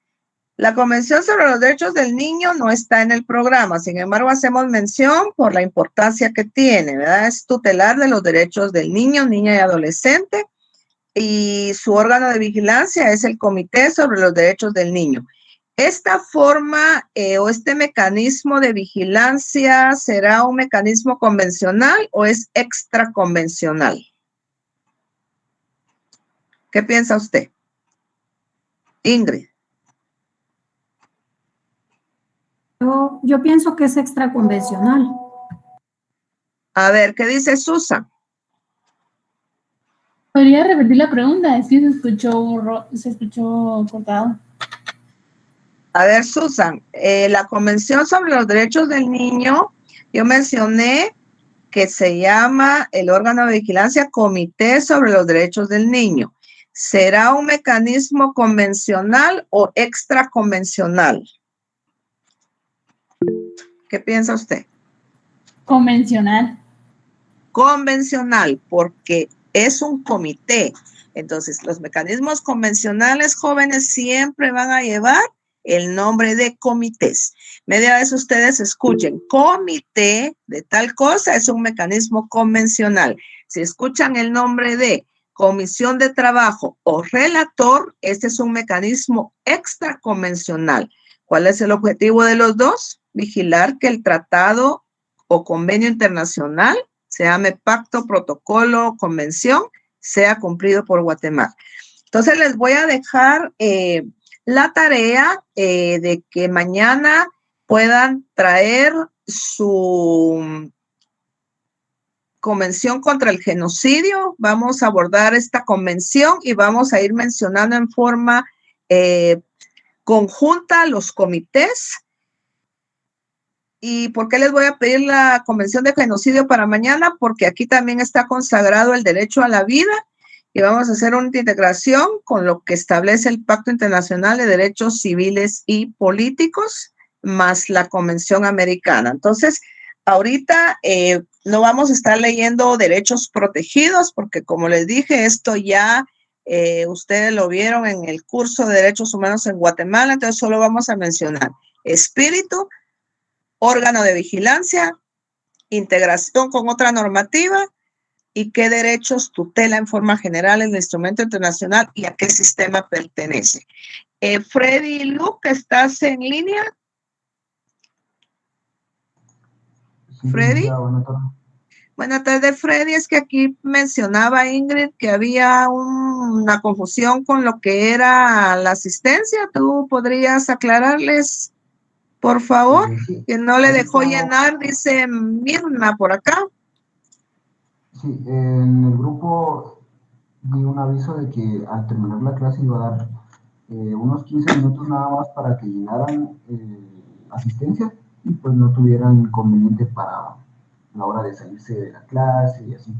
la Convención sobre los Derechos del Niño no está en el programa, sin embargo, hacemos mención por la importancia que tiene, ¿verdad? Es tutelar de los derechos del niño, niña y adolescente, y su órgano de vigilancia es el Comité sobre los Derechos del Niño. ¿Esta forma o este mecanismo de vigilancia será un mecanismo convencional o es extraconvencional? ¿Qué piensa usted? Ingrid. Yo pienso que es extraconvencional. A ver, ¿qué dice Susan? ¿Podría repetir la pregunta? Es que se escuchó cortado. A ver, Susan, la Convención sobre los Derechos del Niño, yo mencioné que se llama el órgano de vigilancia Comité sobre los Derechos del Niño. ¿Será un mecanismo convencional o extraconvencional? ¿Qué piensa usted? Convencional. Convencional, porque es un comité. Entonces, los mecanismos convencionales, jóvenes, siempre van a llevar el nombre de comités. Media vez ustedes escuchen comité de tal cosa, es un mecanismo convencional. Si escuchan el nombre de comisión de trabajo o relator, este es un mecanismo extraconvencional. ¿Cuál es el objetivo de los dos? Vigilar que el tratado o convenio internacional, se llame pacto, protocolo o convención, sea cumplido por Guatemala. Entonces les voy a dejar la tarea de que mañana puedan traer su convención contra el genocidio. Vamos a abordar esta convención y vamos a ir mencionando en forma conjunta los comités. ¿Y por qué les voy a pedir la convención de genocidio para mañana? Porque aquí también está consagrado el derecho a la vida y vamos a hacer una integración con lo que establece el Pacto Internacional de Derechos Civiles y Políticos, más la Convención Americana. Entonces, ahorita no vamos a estar leyendo derechos protegidos, porque como les dije, esto ya ustedes lo vieron en el curso de Derechos Humanos en Guatemala, entonces solo vamos a mencionar espíritu, órgano de vigilancia, integración con otra normativa y qué derechos tutela en forma general el instrumento internacional y a qué sistema pertenece. Freddy y Luke, ¿estás en línea? Sí, Freddy. Buenas tardes. Buenas tardes, Freddy. Es que aquí mencionaba Ingrid que había una confusión con lo que era la asistencia. ¿Tú podrías aclararles, por favor? Sí. Que no le dejó llenar, dice Mirna por acá. Sí, en el grupo di un aviso de que al terminar la clase iba a dar unos 15 minutos nada más para que llenaran asistencia y pues no tuvieran inconveniente para la hora de salirse de la clase y así.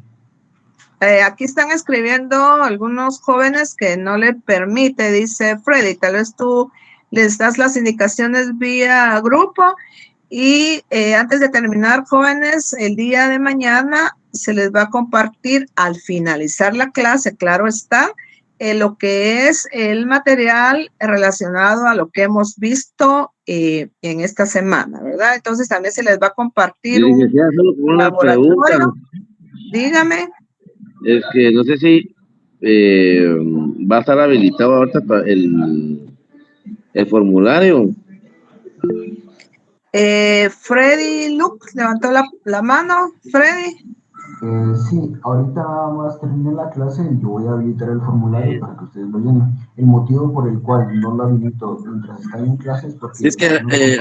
Aquí están escribiendo algunos jóvenes que no le permite, dice Freddy, tal vez tú les das las indicaciones vía grupo y antes de terminar, jóvenes, el día de mañana se les va a compartir al finalizar la clase, claro está, lo que es el material relacionado a lo que hemos visto en esta semana, ¿verdad? Entonces también se les va a compartir un laboratorio. Pregunta. Dígame. Es que no sé si va a estar habilitado ahorita el formulario. Freddy Luke levantó la mano. Freddy. Sí, ahorita nada más termine la clase y yo voy a habilitar el formulario para que ustedes lo llenen. El motivo por el cual no lo habilito mientras está en clase es porque Si es que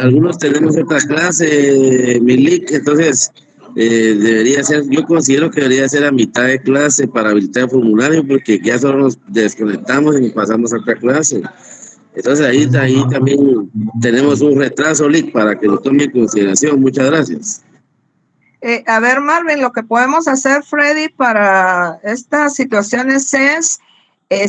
algunos tenemos otra clase, Milik, entonces debería ser, yo considero que debería ser a mitad de clase para habilitar el formulario, porque ya solo nos desconectamos y pasamos a otra clase. Entonces ahí también tenemos un retraso, Lick, para que lo tome en consideración. Muchas gracias. A ver, Marvin, lo que podemos hacer, Freddy, para estas situaciones es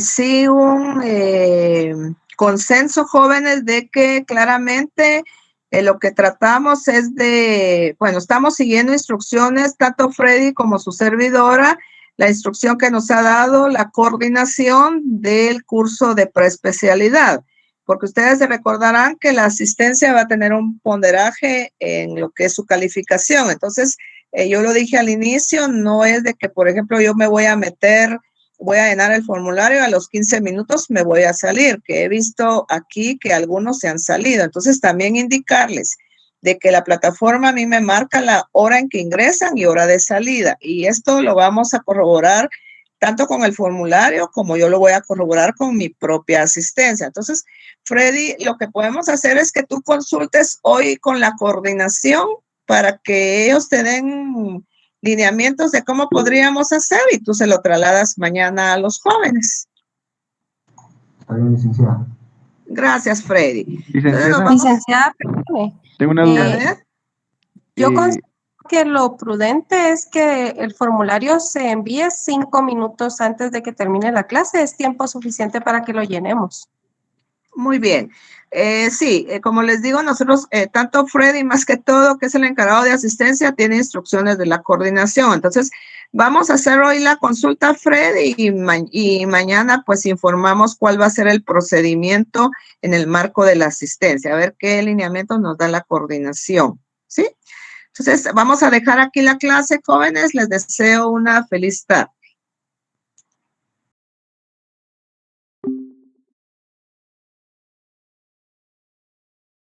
sí un consenso, jóvenes, de que claramente lo que tratamos es de, bueno, estamos siguiendo instrucciones, tanto Freddy como su servidora, la instrucción que nos ha dado la coordinación del curso de preespecialidad, porque ustedes se recordarán que la asistencia va a tener un ponderaje en lo que es su calificación. Entonces, yo lo dije al inicio, no es de que, por ejemplo, yo me voy a meter, voy a llenar el formulario, a los 15 minutos me voy a salir, que he visto aquí que algunos se han salido. Entonces, también indicarles de que la plataforma a mí me marca la hora en que ingresan y hora de salida. Y esto lo vamos a corroborar tanto con el formulario como yo lo voy a corroborar con mi propia asistencia. Entonces, Freddy, lo que podemos hacer es que tú consultes hoy con la coordinación para que ellos te den lineamientos de cómo podríamos hacer y tú se lo trasladas mañana a los jóvenes. Está bien, licenciada. Gracias, Freddy. Licenciada, tengo una duda. Yo considero que lo prudente es que el formulario se envíe 5 minutos antes de que termine la clase. Es tiempo suficiente para que lo llenemos. Muy bien. Sí, como les digo, nosotros, tanto Freddy, más que todo, que es el encargado de asistencia, tiene instrucciones de la coordinación. Entonces, vamos a hacer hoy la consulta, Freddy, y mañana pues informamos cuál va a ser el procedimiento en el marco de la asistencia, a ver qué lineamientos nos da la coordinación, ¿sí? Entonces, vamos a dejar aquí la clase, jóvenes. Les deseo una feliz tarde.